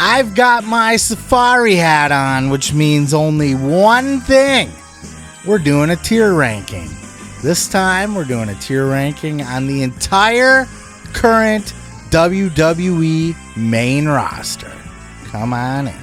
I've got my safari hat on, which means only one thing. We're doing a tier ranking. This time, we're doing a tier ranking on the entire current WWE main roster. Come on in.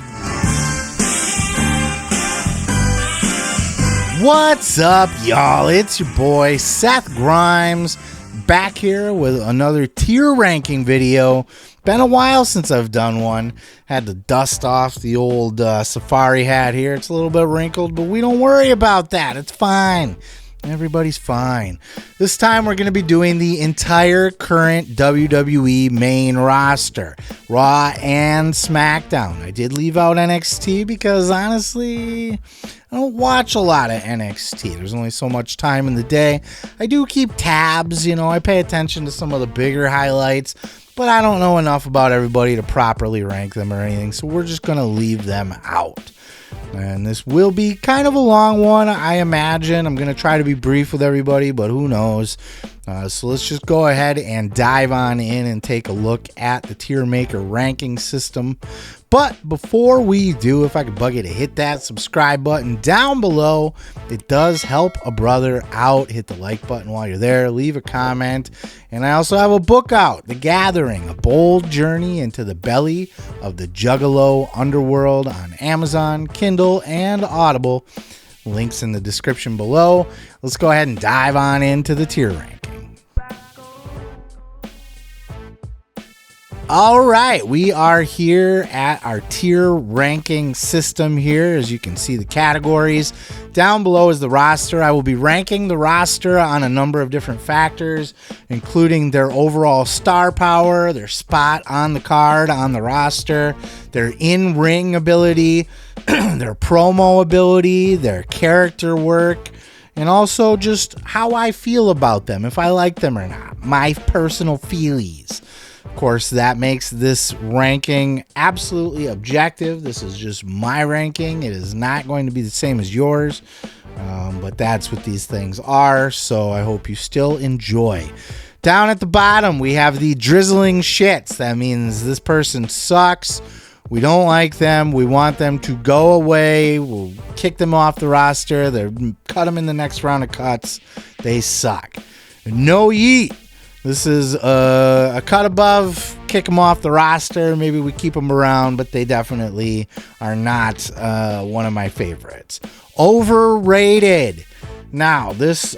What's up, y'all? It's your boy, Seth Grimes, back here with another tier ranking video. Been a while since I've done one. Had to dust off the old safari hat here. It's a little bit wrinkled, but we don't worry about that. It's fine. Everybody's fine. This time we're going to be doing the entire current WWE main roster. Raw and SmackDown. I did leave out NXT because honestly, I don't watch a lot of NXT. There's only so much time in the day. I do keep tabs, I pay attention to some of the bigger highlights, but I don't know enough about everybody to properly rank them or anything, so we're just going to leave them out. And this will be kind of a long one, I imagine. I'm going to try to be brief with everybody, but who knows. So let's just go ahead and dive on in and take a look at the tier maker ranking system. But before we do, if I could bug you to hit that subscribe button down below, it does help a brother out. Hit the like button while you're there. Leave a comment. And I also have a book out, The Gathering, A Bold Journey into the Belly of the Juggalo Underworld, on Amazon, Kindle, and Audible. Links in the description below. Let's go ahead and dive on into the tier ranking. All right, we are here at our tier ranking system here. As you can see, the categories. Down below is the roster. I will be ranking the roster on a number of different factors, including their overall star power, their spot on the card, on the roster, their in-ring ability, their promo ability, their character work, and also just how I feel about them, if I like them or not, my personal feelies. Of course, that makes this ranking absolutely objective. This is just my ranking. It is not going to be the same as yours, but that's what these things are, so I hope you still enjoy. Down at the bottom, we have the drizzling shits. That means this person sucks. We don't like them. We want them to go away. We'll kick them off the roster. Cut them in the next round of cuts. They suck. No yeet. This is a cut above, kick them off the roster. Maybe we keep them around, but they definitely are not one of my favorites. Overrated. Now, this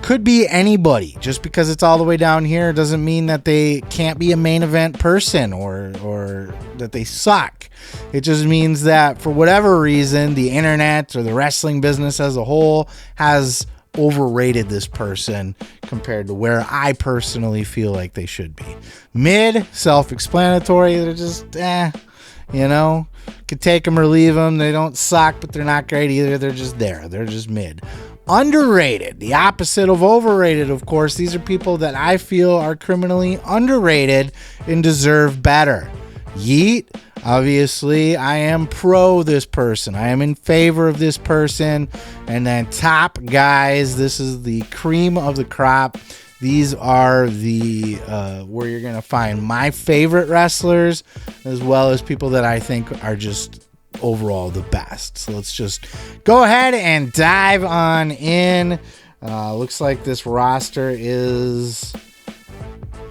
could be anybody. Just because it's all the way down here doesn't mean that they can't be a main event person or that they suck. It just means that for whatever reason, the internet or the wrestling business as a whole has overrated this person compared to where I personally feel like they should be. Mid, self-explanatory. They're just could take them or leave them. They don't suck, but they're not great either. They're just there. They're just mid. Underrated, the opposite of overrated, of course. These are people that I feel are criminally underrated and deserve better. Yeet. Obviously, I am pro this person. I am in favor of this person. And then top guys, this is the cream of the crop. These are the where you're going to find my favorite wrestlers, as well as people that I think are just overall the best. So let's just go ahead and dive on in. Looks like this roster is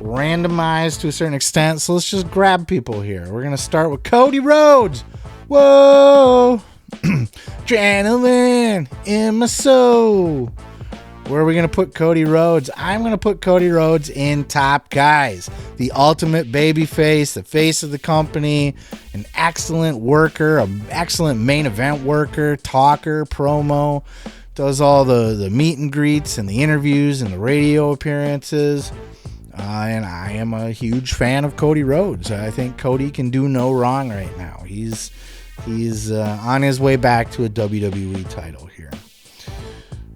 randomized to a certain extent, so let's just grab people here. We're gonna start with Cody Rhodes. Whoa. Adrenaline in my soul. Where are we gonna put Cody Rhodes? I'm gonna put Cody Rhodes in top guys. The ultimate babyface, the face of the company, an excellent worker, an excellent main event worker, talker, promo, does all the meet and greets and the interviews and the radio appearances. And I am a huge fan of Cody Rhodes. I think Cody can do no wrong right now. He's on his way back to a WWE title here.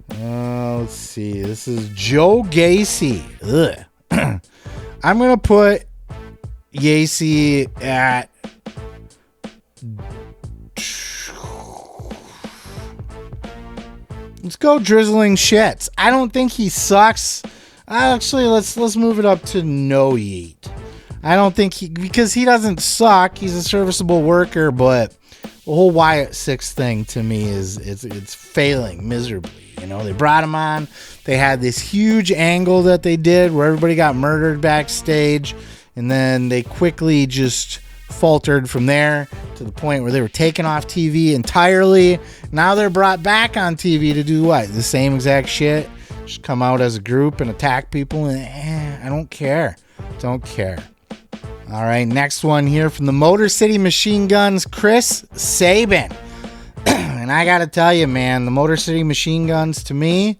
Let's see. This is Joe Gacy. Ugh. I'm going to put Gacy at... Let's go drizzling shits. I don't think he sucks. Actually, let's move it up to no yeet. I don't think because he doesn't suck. He's a serviceable worker, but the whole Wyatt Six thing to me is it's failing miserably. You know, they brought him on. They had this huge angle that they did where everybody got murdered backstage, and then they quickly just faltered from there to the point where they were taken off TV entirely. Now they're brought back on TV to do what? The same exact shit. Just come out as a group and attack people. And I don't care. Don't care. All right, next one here from the Motor City Machine Guns, Chris Sabin. And I got to tell you, man, the Motor City Machine Guns to me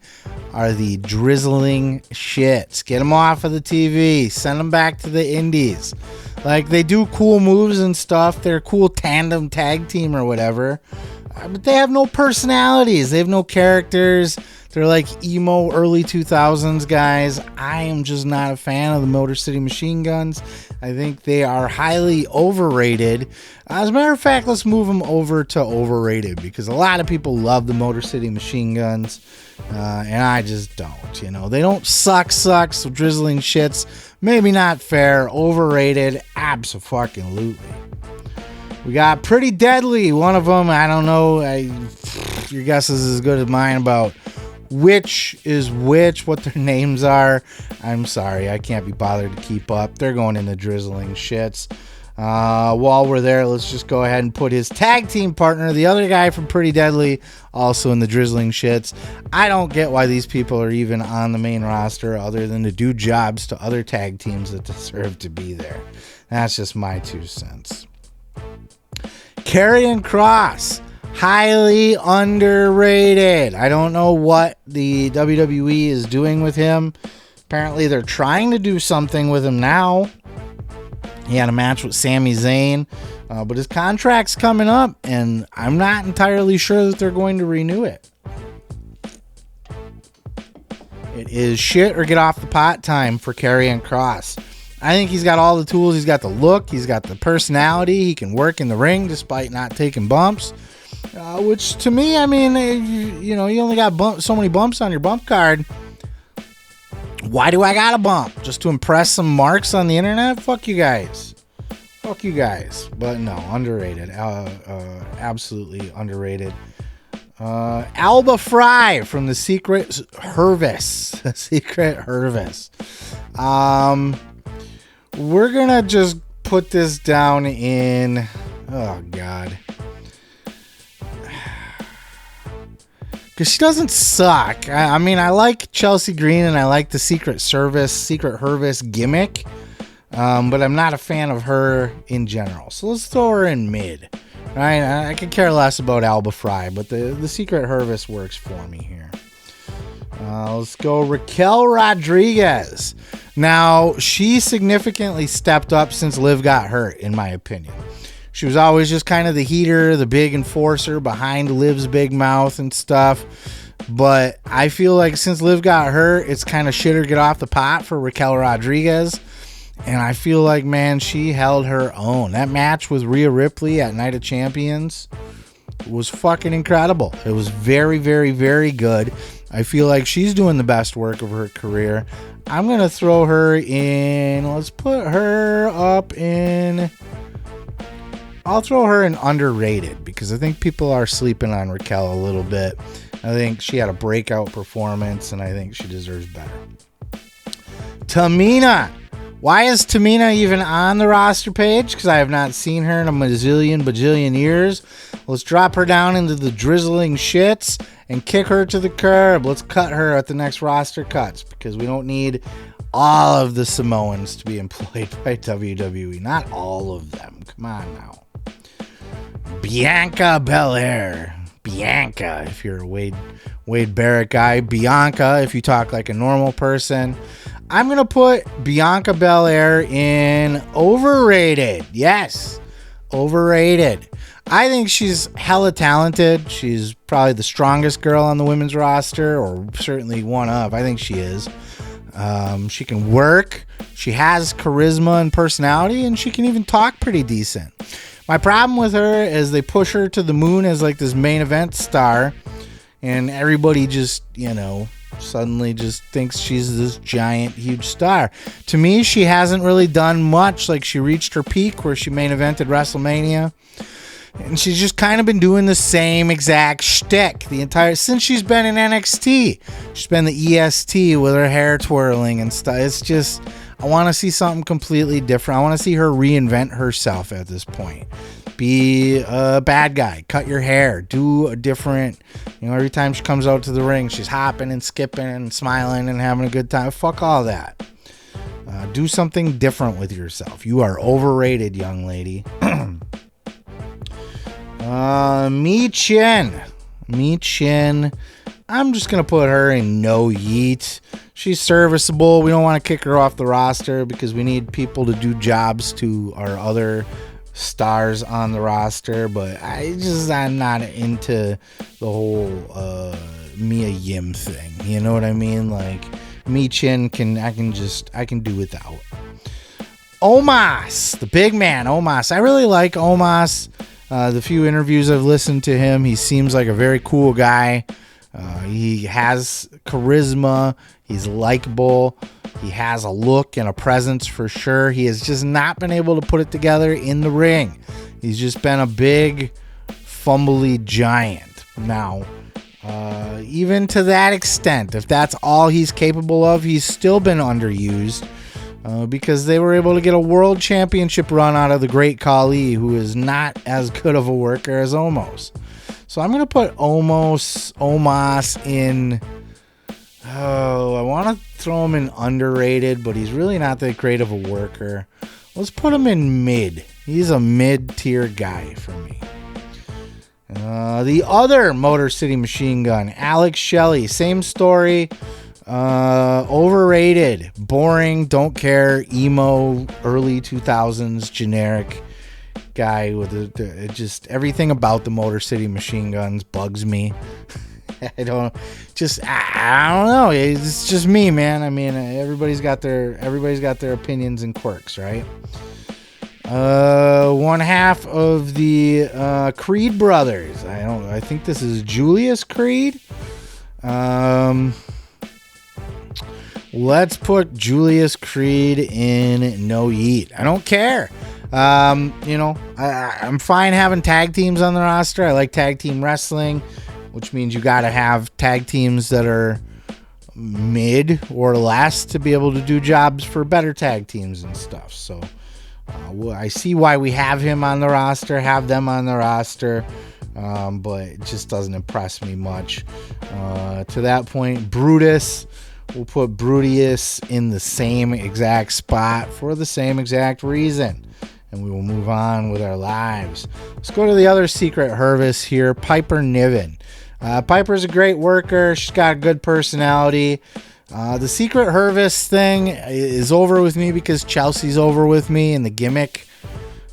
are the drizzling shits. Get them off of the TV. Send them back to the indies. Like, they do cool moves and stuff. They're a cool tandem tag team or whatever. But they have no personalities. They have no characters. They're like emo early 2000s guys. I am just not a fan of the Motor City Machine Guns. I think they are highly overrated. As a matter of fact, let's move them over to overrated because a lot of people love the Motor City Machine Guns, and I just don't. You know, they don't suck, so drizzling shits. Maybe not fair. Overrated. Abso-fucking-lutely. We got Pretty Deadly. One of them, I don't know. Your guess is as good as mine about which is which, what their names are. I'm sorry, I can't be bothered to keep up. They're going into drizzling shits. While we're there, let's just go ahead and put his tag team partner, the other guy from Pretty Deadly, also in the drizzling shits. I don't get why these people are even on the main roster other than to do jobs to other tag teams that deserve to be there. That's just my 2 cents. Karrion Kross. Highly underrated. I don't know what the WWE is doing with him. Apparently they're trying to do something with him now. He had a match with Sami Zayn, but his contract's coming up, and I'm not entirely sure that they're going to renew it. It is shit or get off the pot time for Karrion Kross. I think he's got all the tools. He's got the look. He's got the personality. He can work in the ring despite not taking bumps. Which to me, I mean, you know, you only got so many bumps on your bump card. Why do I got a bump? Just to impress some marks on the internet? Fuck you guys. Fuck you guys. But no, underrated. Absolutely underrated. Alba Fry from the Secret Hervis. Secret Hervis. We're gonna just put this down in... Oh, God. Because she doesn't suck. I mean, I like Chelsea Green and I like the Secret Hervis gimmick. But I'm not a fan of her in general. So let's throw her in mid. Right? I could care less about Alba Fry, but the Secret Hervis works for me here. Let's go Raquel Rodriguez. Now, she significantly stepped up since Liv got hurt, in my opinion. She was always just kind of the heater, the big enforcer behind Liv's big mouth and stuff. But I feel like since Liv got hurt, it's kind of shit or get off the pot for Raquel Rodriguez. And I feel like, man, she held her own. That match with Rhea Ripley at Night of Champions was fucking incredible. It was very, very, very good. I feel like she's doing the best work of her career. I'm going to throw her in. Let's put her up in... I'll throw her in underrated because I think people are sleeping on Raquel a little bit. I think she had a breakout performance and I think she deserves better. Tamina. Why is Tamina even on the roster page? Because I have not seen her in a bajillion years. Let's drop her down into the drizzling shits and kick her to the curb. Let's cut her at the next roster cuts because we don't need all of the Samoans to be employed by WWE. Not all of them. Come on now. Bianca Belair. Bianca, if you're a Wade Barrett guy. Bianca, if you talk like a normal person. I'm going to put Bianca Belair in overrated. Yes, overrated. I think she's hella talented. She's probably the strongest girl on the women's roster, or certainly one of. I think she is. She can work. She has charisma and personality, and she can even talk pretty decent. My problem with her is they push her to the moon as like this main event star, and everybody just, you know, suddenly just thinks she's this giant, huge star. To me, she hasn't really done much. Like, she reached her peak where she main evented WrestleMania, and she's just kind of been doing the same exact shtick since she's been in NXT. She's been the EST with her hair twirling and stuff. It's just, I want to see something completely different. I want to see her reinvent herself at this point. Be a bad guy, cut your hair, do a different, every time she comes out to the ring, she's hopping and skipping and smiling and having a good time. Fuck all that. Do something different with yourself. You are overrated, young lady. Mi Chin. I'm just going to put her in no yeet. She's serviceable. We don't want to kick her off the roster because we need people to do jobs to our other stars on the roster, but I'm not into the whole Mia Yim thing. You know what I mean? Like, Mi Chin I can do without. Omos, the big man, Omos. I really like Omos. The few interviews I've listened to him, he seems like a very cool guy. He has charisma. He's likable. He has a look and a presence for sure. He has just not been able to put it together in the ring. He's just been a big, fumbly giant. Now, even to that extent, if that's all he's capable of, he's still been underused because they were able to get a world championship run out of the Great Khali, who is not as good of a worker as Omos. So I'm going to put Omos in... I want to throw him in underrated, but he's really not that great of a worker. Let's put him in mid. He's a mid-tier guy for me. The other Motor City Machine Gun, Alex Shelley. Same story. Overrated. Boring. Don't care. Emo. Early 2000s. Generic guy with just everything about the Motor City Machine Guns bugs me. I don't know. It's just me, man. I mean, everybody's got their opinions and quirks, right? One half of the Creed brothers. I think this is Julius Creed. Let's put Julius Creed in no yeet. I don't care. I'm fine having tag teams on the roster. I like tag team wrestling, which means you got to have tag teams that are mid or less to be able to do jobs for better tag teams and stuff. So I see why we have them on the roster, but it just doesn't impress me much. To that point, Brutus, we'll put Brutius in the same exact spot for the same exact reason. And we will move on with our lives. Let's go to the other secret Hervis here, Piper Niven. Piper's a great worker. She's got a good personality. The secret Hervis thing is over with me because Chelsea's over with me, and the gimmick,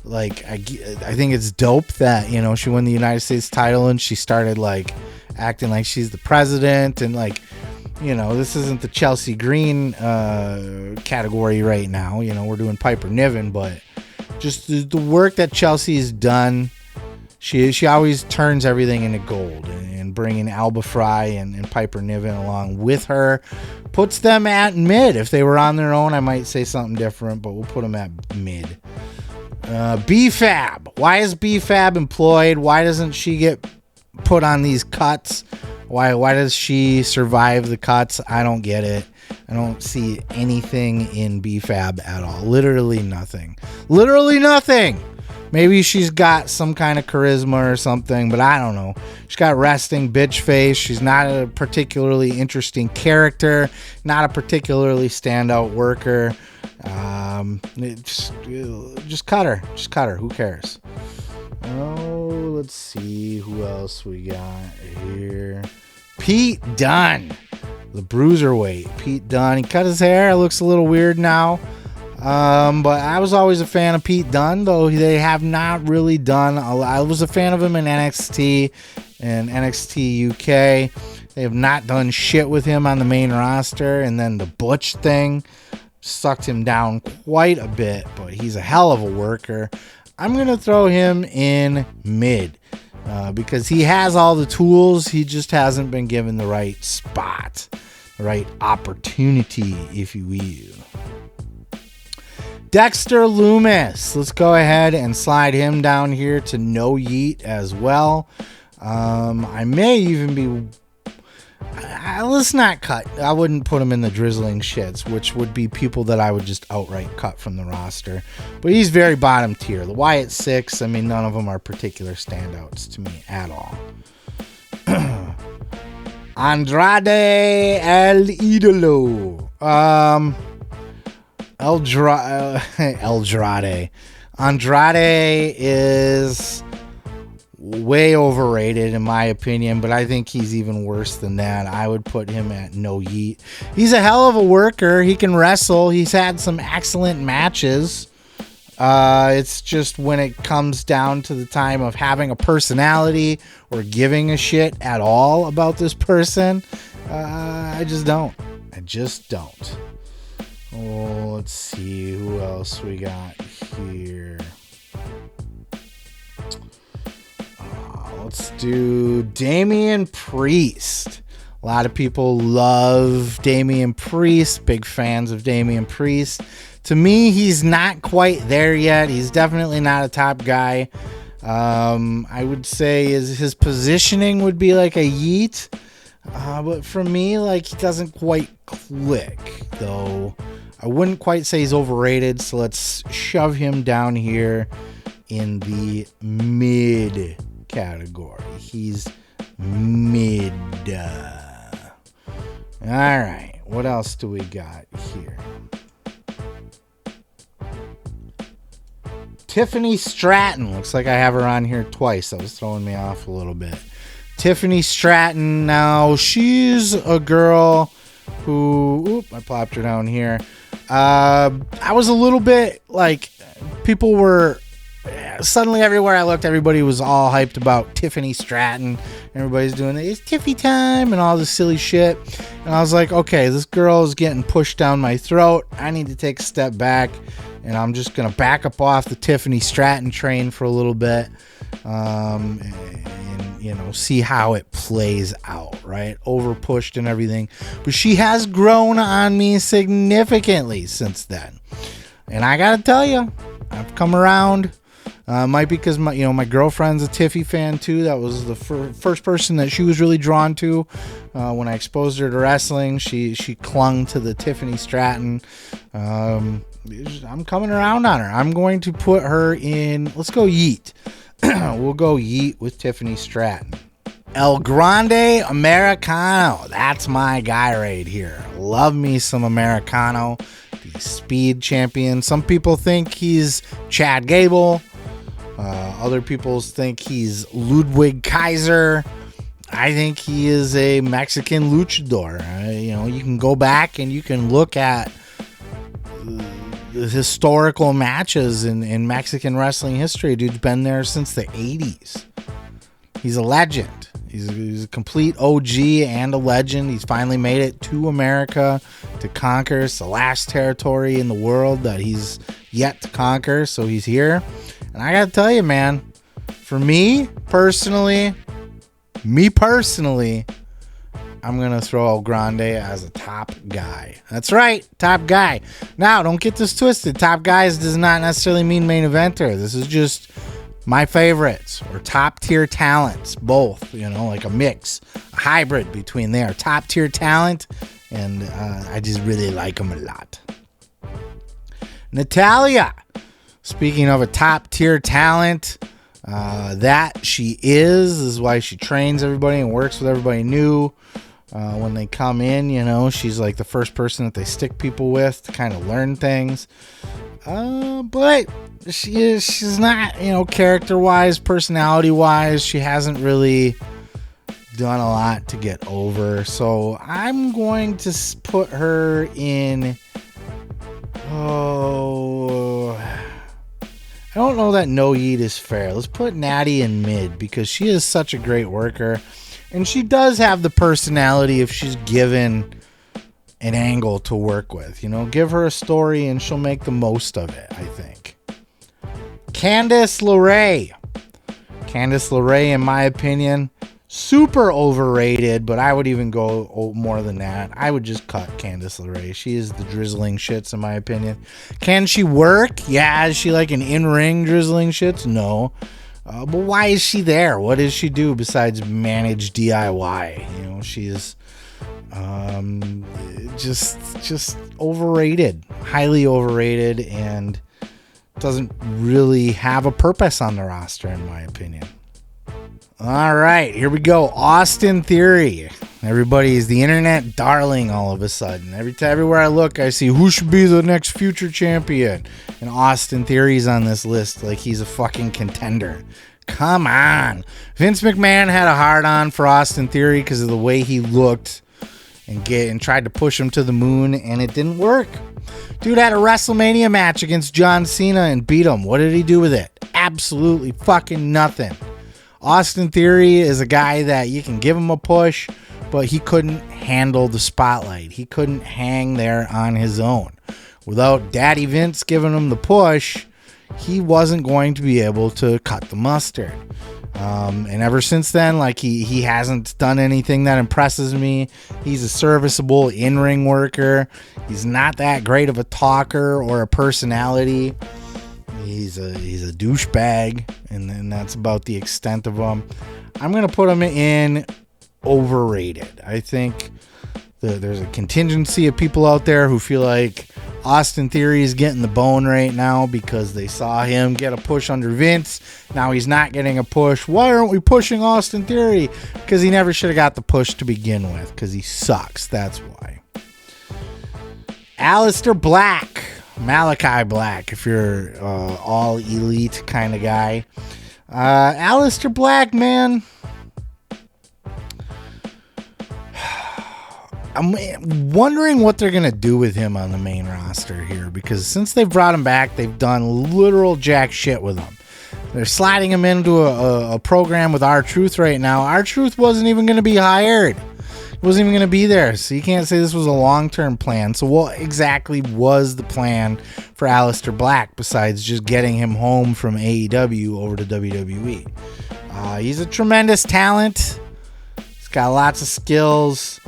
like, I think it's dope that, she won the United States title and she started like acting like she's the president, and like, this isn't the Chelsea Green category right now. We're doing Piper Niven, but just the work that Chelsea's done, she always turns everything into gold, and bringing Alba Fry and Piper Niven along with her puts them at mid. If they were on their own, I might say something different, but we'll put them at mid. B-Fab. Why is B-Fab employed? Why doesn't she get put on these cuts? Why does she survive the cuts? I don't get it. I don't see anything in B-Fab at all. Literally nothing. Maybe she's got some kind of charisma or something, but I don't know. She's got resting bitch face. She's not a particularly interesting character, not a particularly standout worker. Just cut her. Who cares? Oh, let's see who else we got here. Pete Dunne, the bruiserweight. Pete Dunne. He cut his hair. It looks a little weird now. But I was always a fan of Pete Dunne, though they have not really done a lot. I was a fan of him in NXT and NXT UK. They have not done shit with him on the main roster, and then the Butch thing sucked him down quite a bit, but he's a hell of a worker. I'm going to throw him in mid because he has all the tools. He just hasn't been given the right spot, the the right opportunity, if you will. Dexter Loomis. Let's go ahead and slide him down here to no yeet as well. I may even be... let's not cut. I wouldn't put him in the drizzling shits, which would be people that I would just outright cut from the roster. But he's very bottom tier. The Wyatt 6, I mean, none of them are particular standouts to me at all. Andrade El Idolo. Eldrade. Andrade is way overrated in my opinion, but I think he's even worse than that. I would put him at no yeet. He's a hell of a worker. He can wrestle. He's had some excellent matches. It's just when it comes down to the time of having a personality or giving a shit at all about this person, I just don't. Oh, let's see who else we got here. Let's do Damian Priest. A lot of people love Damian Priest, big fans of Damian Priest. To me, he's not quite there yet. He's definitely not a top guy. I would say his positioning would be like a yeet. But for me, like, he doesn't quite click, though. I wouldn't quite say he's overrated, so let's shove him down here in the mid category. He's mid. All right, what else do we got here? Tiffany Stratton. Looks like I have her on here twice. That was throwing me off a little bit. Tiffany Stratton. Now, she's a girl who... I plopped her down here. I was a little bit like... People were... Suddenly, everywhere I looked, everybody was all hyped about Tiffany Stratton. Everybody's doing it's Tiffy time and all this silly shit. And I was like, okay, this girl is getting pushed down my throat. I need to take a step back. And I'm just going to back up off the Tiffany Stratton train for a little bit. And, you know, see how it plays out, right? Over pushed and everything. But she has grown on me significantly since then. And I got to tell you, I've come around. Might be because my girlfriend's a Tiffy fan too. That was the first person that she was really drawn to when I exposed her to wrestling. She clung to the Tiffany Stratton. I'm coming around on her. I'm going to put her in. Let's go yeet. We'll go yeet with Tiffany Stratton. El Grande Americano. That's my guy right here. Love me some Americano. The speed champion. Some people think he's Chad Gable. Other people think he's Ludwig Kaiser. I think he is a Mexican luchador. You can go back and you can look at the historical matches in Mexican wrestling history. Dude's been there since the 80s. He's a legend. He's a complete OG and a legend. He's finally made it to America to conquer. It's the last territory in the world that he's yet to conquer. So he's here. And I got to tell you, man, for me personally, I'm going to throw El Grande as a top guy. That's right, top guy. Now, don't get this twisted. Top guys does not necessarily mean main eventer. This is just my favorites or top tier talents, both, like a mix, a hybrid between there. Top tier talent, and I just really like them a lot. Natalya. Speaking of a top tier talent, that she is why she trains everybody and works with everybody new. When they come in, she's like the first person that they stick people with to kind of learn things. But she's not, character-wise, personality-wise, she hasn't really done a lot to get over. So I'm going to put her in... I don't know that no yeet is fair. Let's put Natty in mid because she is such a great worker. And she does have the personality if she's given an angle to work with. Give her a story and she'll make the most of it, I think. Candice LeRae. Candice LeRae, in my opinion, super overrated, but I would even go more than that. I would just cut Candice LeRae. She is the drizzling shits in my opinion. Can she work? Yeah. Is she like an in-ring drizzling shits? No. But why is she there? What does she do besides manage DIY? You know, she's just overrated, highly overrated, and doesn't really have a purpose on the roster in my opinion. All right, here we go. Austin Theory. Everybody is the internet darling all of a sudden. Everywhere I look, I see who should be the next future champion. And Austin Theory's on this list like he's a fucking contender. Come on. Vince McMahon had a hard-on for Austin Theory because of the way he looked and tried to push him to the moon, and it didn't work. Dude had a WrestleMania match against John Cena and beat him. What did he do with it? Absolutely fucking nothing. Austin Theory is a guy that you can give him a push, but he couldn't handle the spotlight. He couldn't hang there on his own. Without Daddy Vince giving him the push, he wasn't going to be able to cut the mustard. And ever since then, like he hasn't done anything that impresses me. He's a serviceable in-ring worker. He's not that great of a talker or a personality. He's a douchebag, and then that's about the extent of him. I'm going to put him in overrated. I think there's a contingency of people out there who feel like Austin Theory is getting the bone right now because they saw him get a push under Vince. Now he's not getting a push. Why aren't we pushing Austin Theory? Because he never should have got the push to begin with, because he sucks. That's why. Aleister Black. Malachi Black, if you're all elite kind of guy. Aleister Black, man. I'm wondering what they're going to do with him on the main roster here, because since they've brought him back, they've done literal jack shit with him. They're sliding him into a program with R-Truth right now. R-Truth wasn't even going to be hired. Wasn't even going to be there, so you can't say this was a long-term plan. So what exactly was the plan for Aleister Black besides just getting him home from AEW over to WWE? He's a tremendous talent. He's got lots of skills,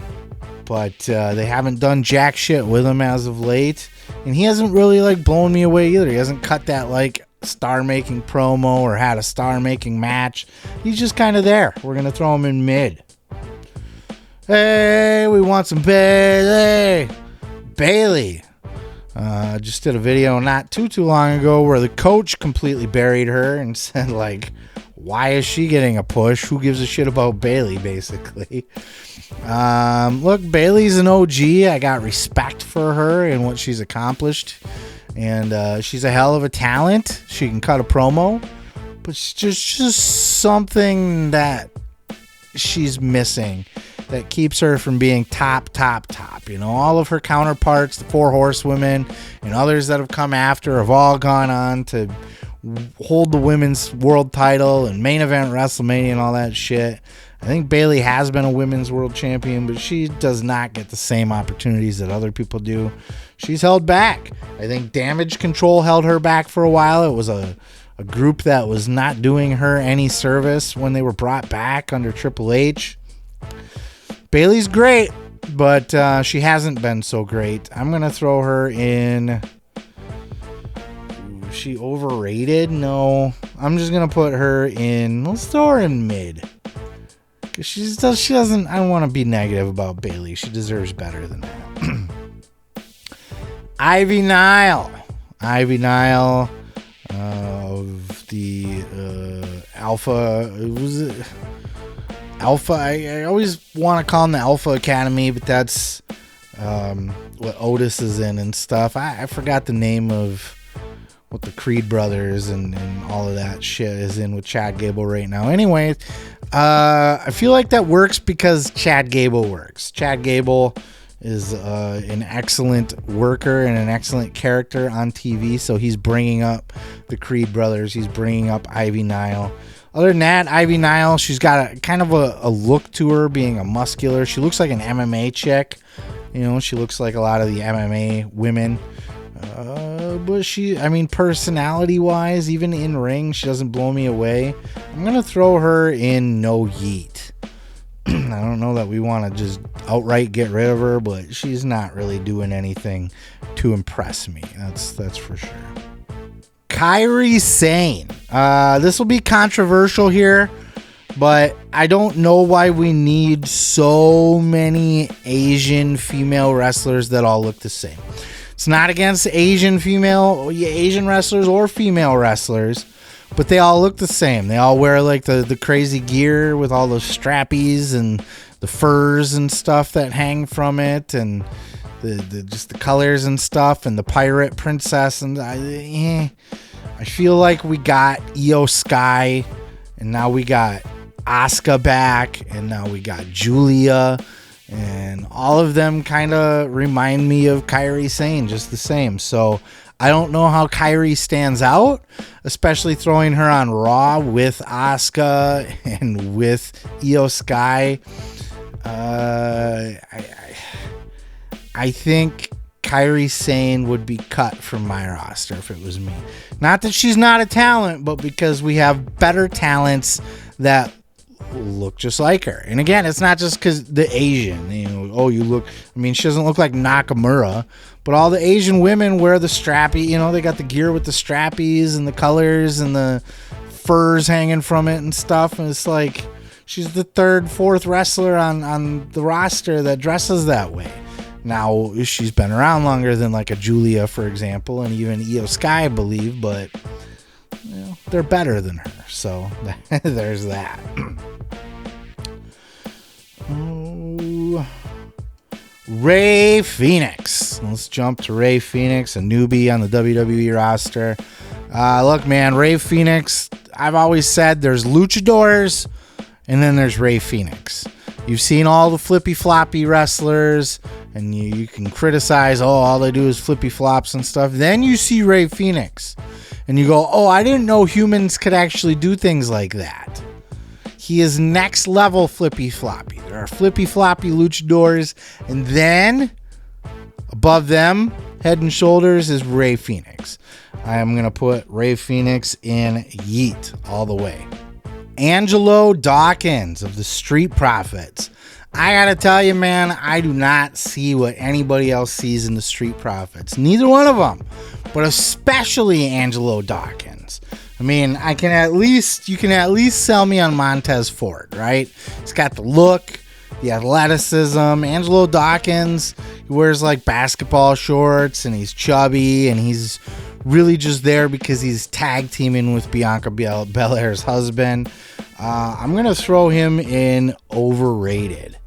but they haven't done jack shit with him as of late, and he hasn't really like blown me away either. He hasn't cut that like star-making promo or had a star-making match. He's just kind of there. We're going to throw him in mid. Hey, we want some Bailey. Bailey. Just did a video not too long ago where the coach completely buried her and said, like, why is she getting a push? Who gives a shit about Bailey, basically? Look, Bailey's an OG. I got respect for her and what she's accomplished. And she's a hell of a talent. She can cut a promo. But it's just something that she's missing that keeps her from being top. You know, all of her counterparts, the Four Horsewomen and others that have come after, have all gone on to hold the women's world title and main event WrestleMania and all that shit. I think Bailey has been a women's world champion, but she does not get the same opportunities that other people do. She's held back. I think Damage Control held her back for a while. It was a group that was not doing her any service when they were brought back under Triple H. Bailey's great, but she hasn't been so great. I'm going to throw her in. Ooh, is she overrated? No. I'm just going to put her in. Let's throw her in mid. Because she doesn't. I don't want to be negative about Bailey. She deserves better than that. Ivy Nile. Ivy Nile of the Alpha. Was it? Alpha, I always want to call them the Alpha Academy, but that's what Otis is in and stuff. I forgot the name of what the Creed brothers and all of that shit is in with Chad Gable right now. Anyway, I feel like that works because Chad Gable works. Chad Gable is an excellent worker and an excellent character on TV, so he's bringing up the Creed brothers. He's bringing up Ivy Nile. Other than that, Ivy Nile, she's got a kind of a look to her, being a muscular. She looks like an MMA chick. You know, she looks like a lot of the MMA women. But personality-wise, even in ring, she doesn't blow me away. I'm going to throw her in no yeet. I don't know that we want to just outright get rid of her, but she's not really doing anything to impress me. That's for sure. Kairi Sane. This will be controversial here, but I don't know why we need so many Asian female wrestlers that all look the same. It's not against Asian wrestlers or female wrestlers, but they all look the same. They all wear like the crazy gear with all those strappies and the furs and stuff that hang from it, and just the colors and stuff, and the pirate princess. And I feel like we got Io Sky, and now we got Asuka back, and now we got Julia, and all of them kind of remind me of Kairi Sane just the same. So I don't know how Kairi stands out, especially throwing her on Raw with Asuka and with Io Sky. I think Kairi Sane would be cut from my roster if it was me. Not that she's not a talent, but because we have better talents that look just like her. And again, it's not just because the Asian, she doesn't look like Nakamura, but all the Asian women wear the strappy, they got the gear with the strappies and the colors and the furs hanging from it and stuff. And it's like, she's the third, fourth wrestler on the roster that dresses that way. Now, she's been around longer than like a Julia, for example, and even Io Sky, I believe, but they're better than her. So there's that. Rey Fenix. Let's jump to Rey Fenix, a newbie on the WWE roster. Look, man, Rey Fenix, I've always said there's luchadors and then there's Rey Fenix. You've seen all the flippy floppy wrestlers, and you can criticize, all they do is flippy flops and stuff. Then you see Rey Fenix, and you go, I didn't know humans could actually do things like that. He is next level flippy floppy. There are flippy floppy luchadors, and then above them, head and shoulders, is Rey Fenix. I am going to put Rey Fenix in yeet all the way. Angelo Dawkins of the Street Profits. I gotta tell you, man, I do not see what anybody else sees in the Street Profits. Neither one of them, but especially Angelo Dawkins. I mean, you can at least sell me on Montez Ford, right? He's got the look, the athleticism. Angelo Dawkins, he wears like basketball shorts, and he's chubby, and he's really just there because he's tag teaming with Bianca Belair's husband. I'm going to throw him in overrated.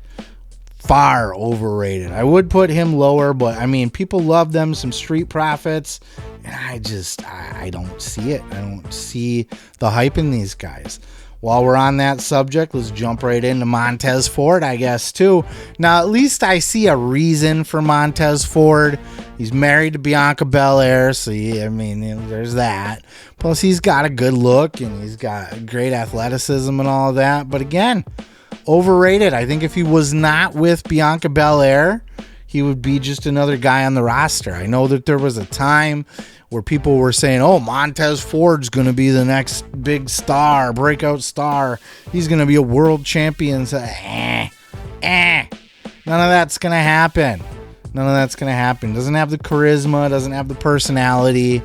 Far overrated. I would put him lower, but I mean, people love them, some Street Profits, and I don't see it. I don't see the hype in these guys. While we're on that subject, let's jump right into Montez Ford, I guess, too. Now, at least I see a reason for Montez Ford. He's married to Bianca Belair, so there's that. Plus, he's got a good look, and he's got great athleticism and all of that. But again, overrated. I think if he was not with Bianca Belair, he would be just another guy on the roster. I know that there was a time where people were saying, Montez Ford's going to be the next big star, breakout star. He's going to be a world champion. So, none of that's going to happen. Doesn't have the charisma, doesn't have the personality.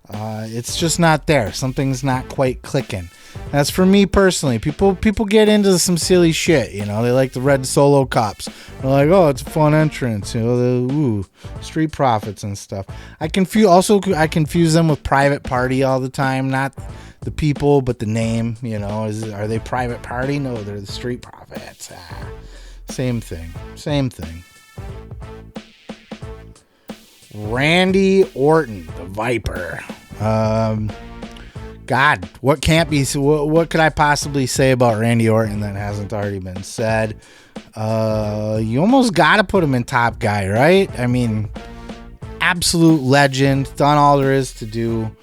It's just not there. Something's not quite clicking. That's for me personally. People get into some silly shit, They like the red solo cups. They're like, it's a fun entrance, the Street Profits and stuff. I confuse them with Private Party all the time. Not the people, but the name. Are they Private Party? No, they're the Street Profits. Same thing. Randy Orton, the Viper. God, what could I possibly say about Randy Orton that hasn't already been said? You almost got to put him in top guy, right? I mean, absolute legend, done all there is to do,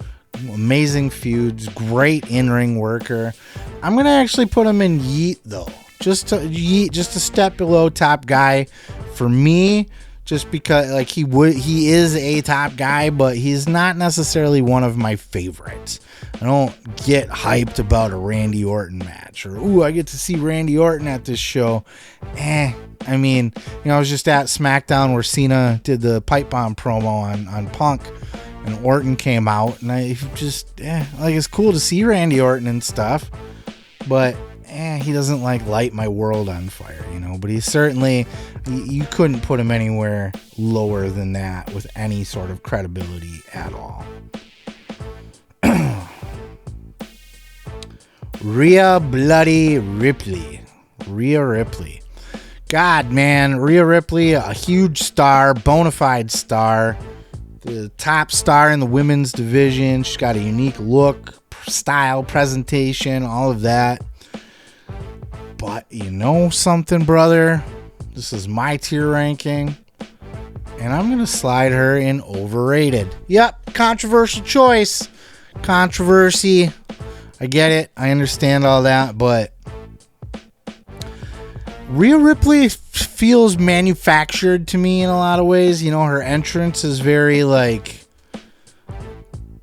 amazing feuds, great in-ring worker. I'm going to actually put him in yeet, though. Just a step below top guy. For me, just because like he is a top guy, but he's not necessarily one of my favorites. I don't get hyped about a Randy Orton match, or ooh, I get to see Randy Orton at this show. I mean, I was just at SmackDown where Cena did the pipe bomb promo on Punk, and Orton came out, and I just like, it's cool to see Randy Orton and stuff, but he doesn't like light my world on fire, but he's certainly, you couldn't put him anywhere lower than that with any sort of credibility at all. Rhea Bloody Ripley. Rhea Ripley. God, man, Rhea Ripley, a huge star, bona fide star, the top star in the women's division. She's got a unique look, style, presentation, all of that. But you know something, brother? This is my tier ranking, and I'm going to slide her in overrated. Yep, controversial choice. Controversy. I get it. I understand all that, but Rhea Ripley feels manufactured to me in a lot of ways. Her entrance is very like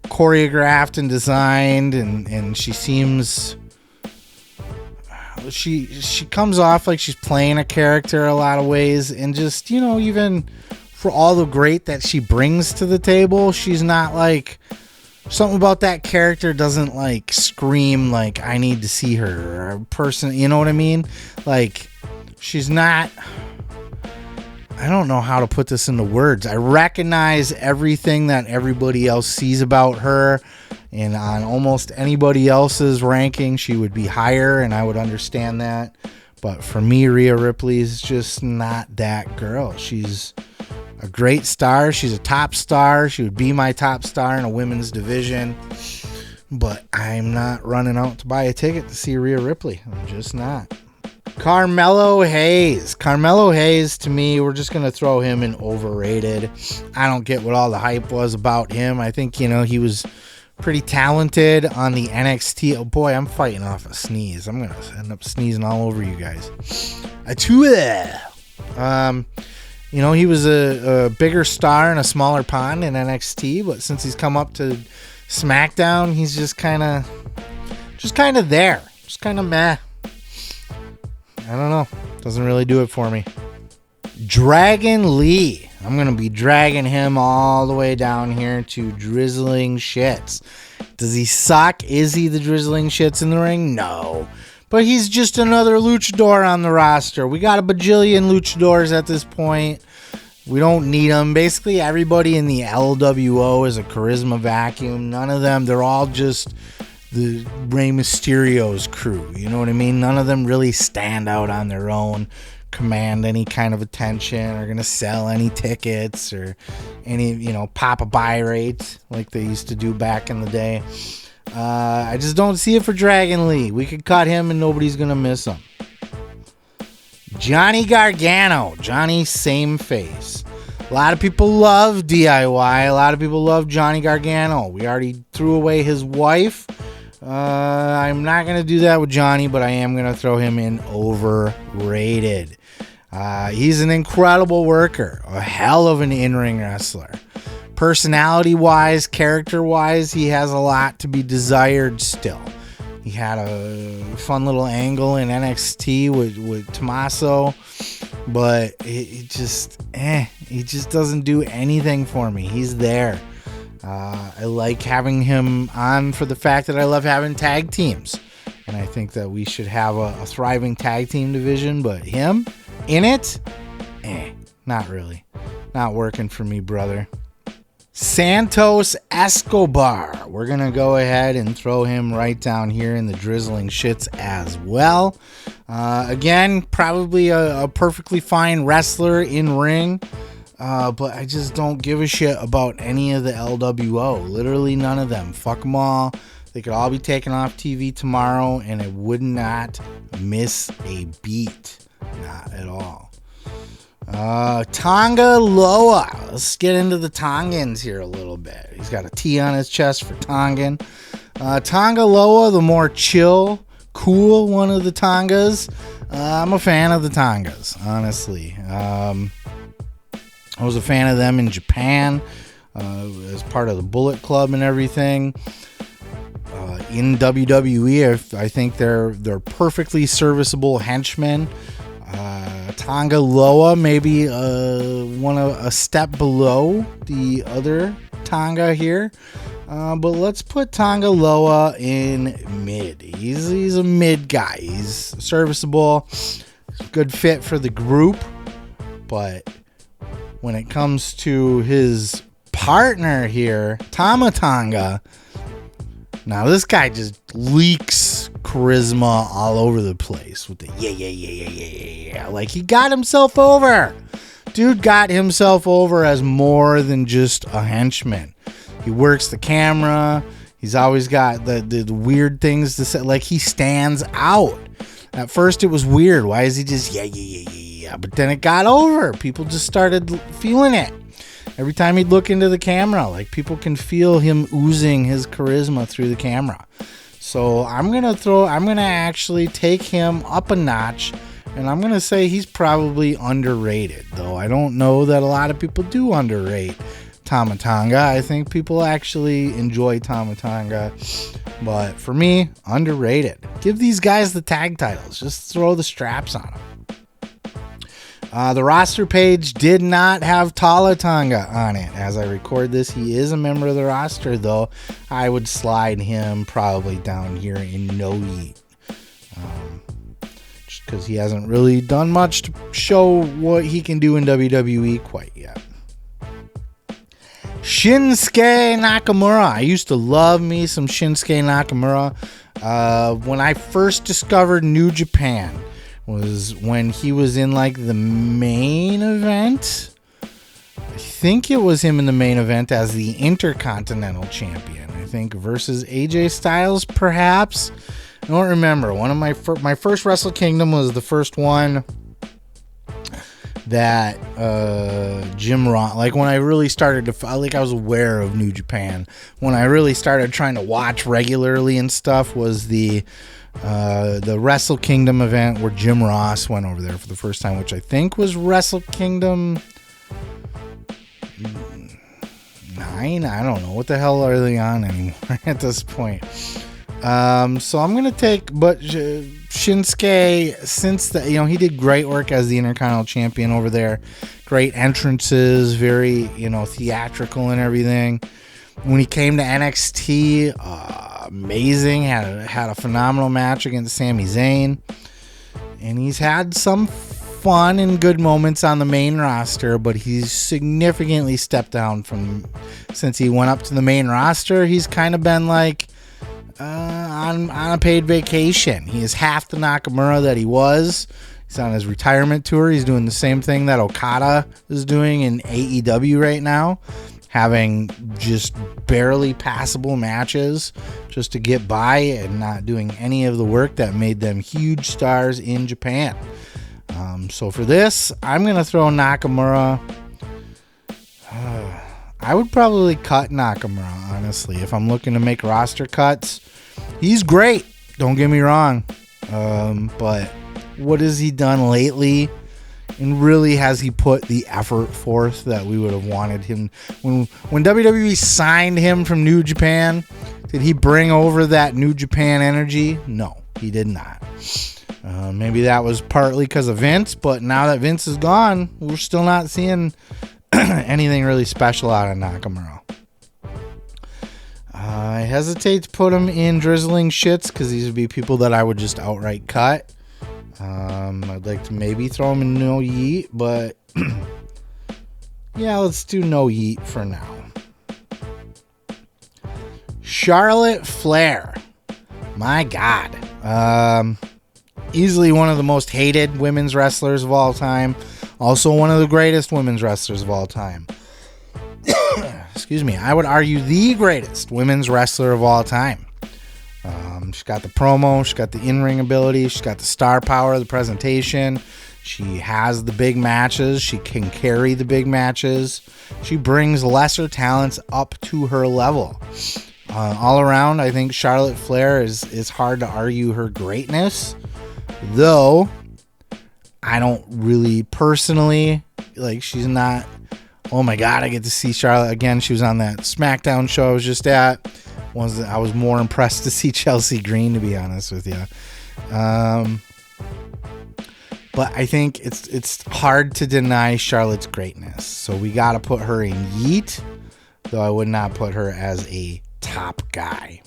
choreographed and designed, and she seems, she comes off like she's playing a character a lot of ways, and just, even for all the great that she brings to the table, she's not like, something about that character doesn't like scream like I need to see her, or a person, you know what I mean? Like, she's not, I don't know how to put this into words. I recognize everything that everybody else sees about her, and on almost anybody else's ranking she would be higher, and I would understand that. But for me, Rhea Ripley is just not that girl. She's a great star. She's a top star. She would be my top star in a women's division. But I'm not running out to buy a ticket to see Rhea Ripley. I'm just not. Carmelo Hayes. Carmelo Hayes, to me, we're just going to throw him in overrated. I don't get what all the hype was about him. I think, he was pretty talented on the NXT. Oh boy, I'm fighting off a sneeze. I'm going to end up sneezing all over you guys. He was a bigger star in a smaller pond in NXT, but since he's come up to SmackDown, he's just kind of there. Just kind of meh. I don't know. Doesn't really do it for me. Dragon Lee. I'm going to be dragging him all the way down here to drizzling shits. Does he suck? Is he the drizzling shits in the ring? No. But he's just another luchador on the roster. We got a bajillion luchadors at this point. We don't need them. Basically, everybody in the LWO is a charisma vacuum. None of them, they're all just the Rey Mysterio's crew. You know what I mean? None of them really stand out on their own, command any kind of attention, or going to sell any tickets, or any, pop a buy rate like they used to do back in the day. I just don't see it for Dragon Lee. We could cut him and nobody's going to miss him. Johnny Gargano. Johnny Same Face. A lot of people love DIY. A lot of people love Johnny Gargano. We already threw away his wife. I'm not going to do that with Johnny, but I am going to throw him in overrated. He's an incredible worker. A hell of an in-ring wrestler. Personality-wise, character-wise, he has a lot to be desired still. He had a fun little angle in NXT with Tommaso, but he just doesn't do anything for me. He's there. I like having him on for the fact that I love having tag teams, and I think that we should have a thriving tag team division, but him in it, not really. Not working for me, brother. Santos Escobar. We're going to go ahead and throw him right down here in the drizzling shits as well. Again, probably a perfectly fine wrestler in ring, but I just don't give a shit about any of the LWO. Literally none of them. Fuck them all. They could all be taken off TV tomorrow, and it would not miss a beat. Not at all. Tonga Loa. Let's get into the Tongans here a little bit. He's got a T on his chest for Tongan. Tonga Loa, the more chill, cool one of the Tongas. I'm a fan of the Tongas, honestly. I was a fan of them in Japan as part of the Bullet Club and everything. In WWE, I think they're perfectly serviceable henchmen. Tonga Loa maybe a step below the other Tonga here. But let's put Tonga Loa in mid. He's a mid guy. He's serviceable, good fit for the group. But when it comes to his partner here, Tama Tonga, now this guy just leaks charisma all over the place with the yeah. Like, he got himself over. Dude got himself over as more than just a henchman. He works the camera. He's always got the weird things to say. Like, he stands out. At first it was weird. Why is he just yeah? But then it got over. People just started feeling it. Every time he'd look into the camera, like, people can feel him oozing his charisma through the camera. So I'm going to actually take him up a notch, and I'm going to say he's probably underrated, though I don't know that a lot of people do underrate Tama Tonga. I think people actually enjoy Tama Tonga, but for me, underrated. Give these guys the tag titles. Just throw the straps on them. The roster page did not have Tala Tonga on it. As I record this, he is a member of the roster, though. I would slide him probably down here in no yeet. Just because he hasn't really done much to show what he can do in WWE quite yet. Shinsuke Nakamura. I used to love me some Shinsuke Nakamura. When I first discovered New Japan was when he was in like the main event. I think it was him in the main event as the Intercontinental Champion. I think versus AJ Styles, perhaps. I don't remember. One of my first Wrestle Kingdom was the first one that Jim Ross, like, when I really started to, like, I was aware of New Japan. When I really started trying to watch regularly and stuff was the Wrestle Kingdom event where Jim Ross went over there for the first time, which I think was Wrestle Kingdom 9. I don't know. What the hell are they on anymore at this point? So I'm going to take, but Shinsuke, since he did great work as the Intercontinental Champion over there. Great entrances, very, theatrical and everything. When he came to NXT, amazing. Had a phenomenal match against Sami Zayn. And he's had some fun and good moments on the main roster, but he's significantly stepped down since he went up to the main roster. He's kind of been like on a paid vacation. He is half the Nakamura that he was. He's on his retirement tour. He's doing the same thing that Okada is doing in AEW right now, having just barely passable matches just to get by and not doing any of the work that made them huge stars in Japan. So for this, I'm going to throw Nakamura. I would probably cut Nakamura, honestly, if I'm looking to make roster cuts. He's great, don't get me wrong, but what has he done lately? And really, has he put the effort forth that we would have wanted him? When WWE signed him from New Japan, did he bring over that New Japan energy? No, he did not. Maybe that was partly because of Vince, but now that Vince is gone, we're still not seeing anything really special out of Nakamura. I hesitate to put him in drizzling shits because these would be people that I would just outright cut. I'd like to maybe throw him in no yeet, but yeah, let's do no yeet for now. Charlotte Flair. My God. Easily one of the most hated women's wrestlers of all time. Also one of the greatest women's wrestlers of all time. Excuse me. I would argue the greatest women's wrestler of all time. She's got the promo. She's got the in-ring ability. She's got the star power, the presentation. She has the big matches. She can carry the big matches. She brings lesser talents up to her level. All around, I think Charlotte Flair is hard to argue her greatness. Though, I don't really personally, like, she's not Oh my God, I get to see Charlotte again. She was on that SmackDown show I was just at. I was more impressed to see Chelsea Green, to be honest with you. But I think it's hard to deny Charlotte's greatness. So we got to put her in Yeet, though I would not put her as a top guy.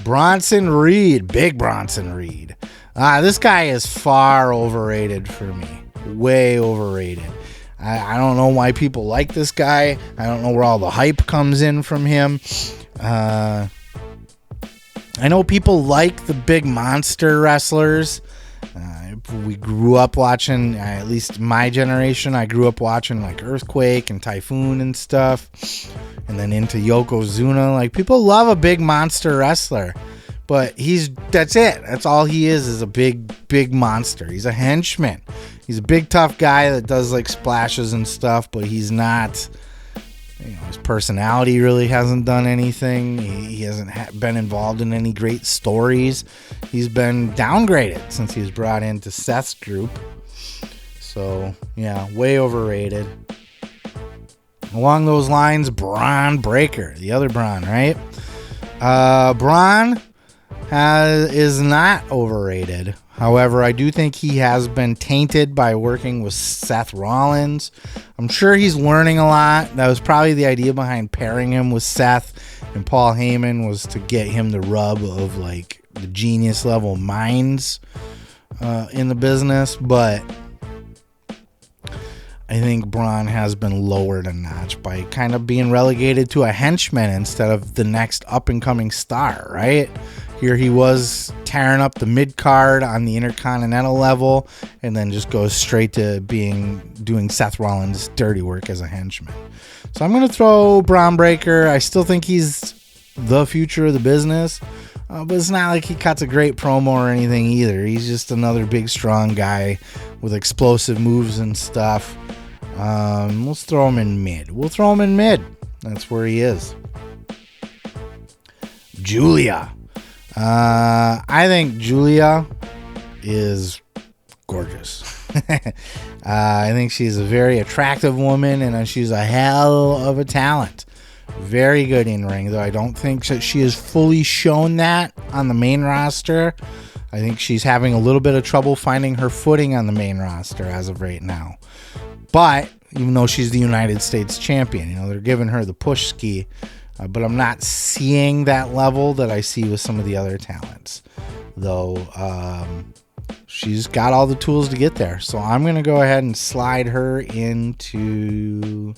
Bronson Reed, big Bronson Reed. This guy is far overrated for me. Way overrated. I don't know why people like this guy. I don't know where all the hype comes in from him. I know people like the big monster wrestlers. We grew up watching, at least my generation, I grew up watching like Earthquake and Typhoon and stuff. And then into Yokozuna. Like, people love a big monster wrestler. But that's it. That's all he is a big monster. He's a henchman. He's a big tough guy that does like splashes and stuff, but he's not, his personality really hasn't done anything. He hasn't been involved in any great stories. He's been downgraded since he was brought into Seth's group. So, yeah, way overrated. Along those lines, Braun Breaker, the other Braun, right? Braun is not overrated. However, I do think he has been tainted by working with Seth Rollins. I'm sure he's learning a lot. That was probably the idea behind pairing him with Seth and Paul Heyman, was to get him the rub of like the genius level minds in the business. But I think Braun has been lowered a notch by kind of being relegated to a henchman instead of the next up-and-coming star, right? Here he was tearing up the mid-card on the Intercontinental level, and then just goes straight to doing Seth Rollins' dirty work as a henchman. So I'm going to throw Braun Breaker. I still think he's the future of the business, but it's not like he cuts a great promo or anything either. He's just another big, strong guy with explosive moves and stuff. Let's throw him in mid. That's where he is. Julia. I think Julia is gorgeous. I think she's a very attractive woman, and she's a hell of a talent. Very good in ring, though I don't think that she has fully shown that on the main roster. I think she's having a little bit of trouble finding her footing on the main roster as of right now. But even though she's the United States champion, they're giving her the push ski. But I'm not seeing that level that I see with some of the other talents. Though she's got all the tools to get there. So I'm going to go ahead and slide her into...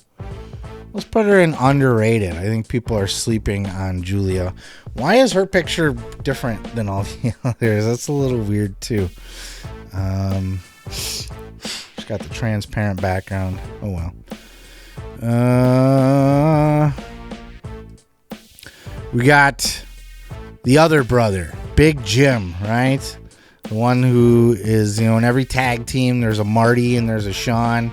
Let's put her in underrated. I think people are sleeping on Julia. Why is her picture different than all the others? That's a little weird too. She's got the transparent background. Oh well. We got the other brother, Big Jim, right? The one who is, in every tag team, there's a Marty and there's a Sean.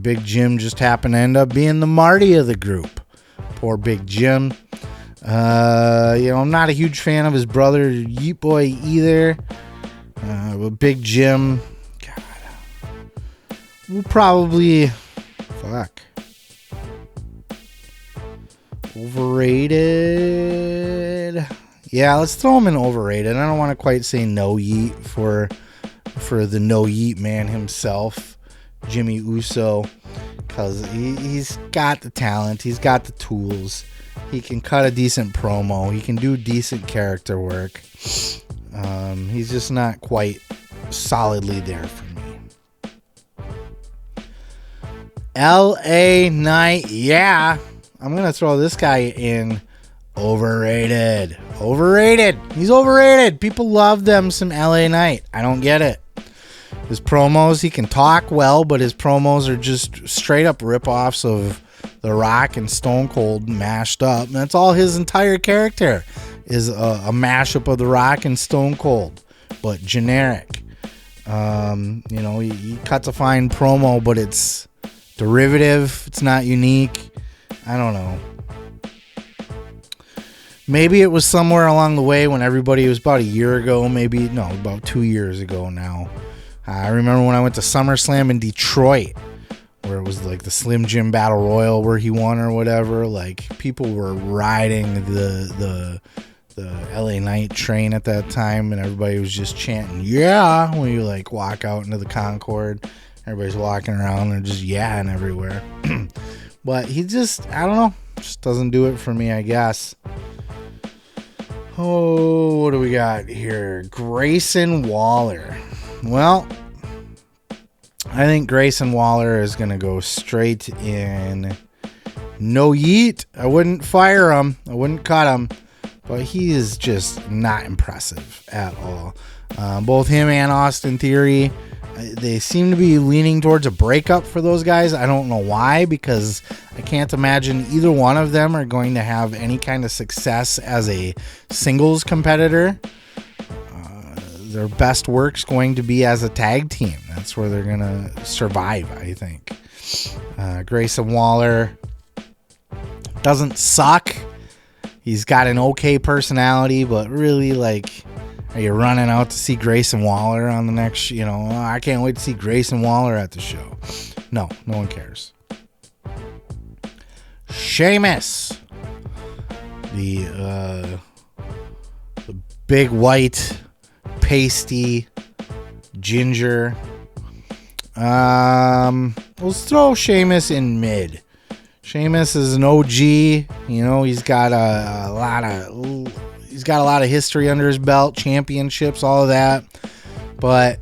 Big Jim just happened to end up being the Marty of the group. Poor Big Jim. I'm not a huge fan of his brother, Yeet Boy, either. But Big Jim, God, will probably... Overrated. Yeah, let's throw him in overrated. I don't want to quite say no Yeet for the no Yeet man himself, Jimmy Uso, because he's got the talent, he's got the tools, he can cut a decent promo, he can do decent character work. He's just not quite solidly there for me. LA Knight, yeah. I'm going to throw this guy in overrated. He's overrated. People love them some LA Knight. I don't get it. His promos, he can talk well, but his promos are just straight up ripoffs of The Rock and Stone Cold mashed up. And that's all his entire character is, a mashup of The Rock and Stone Cold, but generic. He cuts a fine promo, but it's derivative. It's not unique. I don't know. Maybe it was somewhere along the way when everybody was about a year ago, about 2 years ago now. I remember when I went to SummerSlam in Detroit, where it was like the Slim Jim Battle Royal where he won or whatever. Like, people were riding the LA Knight train at that time, and everybody was just chanting "yeah" when you like walk out into the Concord. Everybody's walking around and just yahing everywhere. But he just, I don't know, just doesn't do it for me, I guess. Oh, what do we got here? Grayson Waller. Well, I think Grayson Waller is going to go straight in. No yeet. I wouldn't fire him. I wouldn't cut him. But he is just not impressive at all. Both him and Austin Theory, they seem to be leaning towards a breakup for those guys. I don't know why, because I can't imagine either one of them are going to have any kind of success as a singles competitor. Their best work's going to be as a tag team. That's where they're going to survive, I think. Grayson Waller doesn't suck. He's got an okay personality, but really, like, are you running out to see Grayson Waller on the next, I can't wait to see Grayson Waller at the show. No one cares. Sheamus. The big white pasty ginger. Let's throw Sheamus in mid. Sheamus is an OG. He's got a lot of history under his belt, championships, all of that. But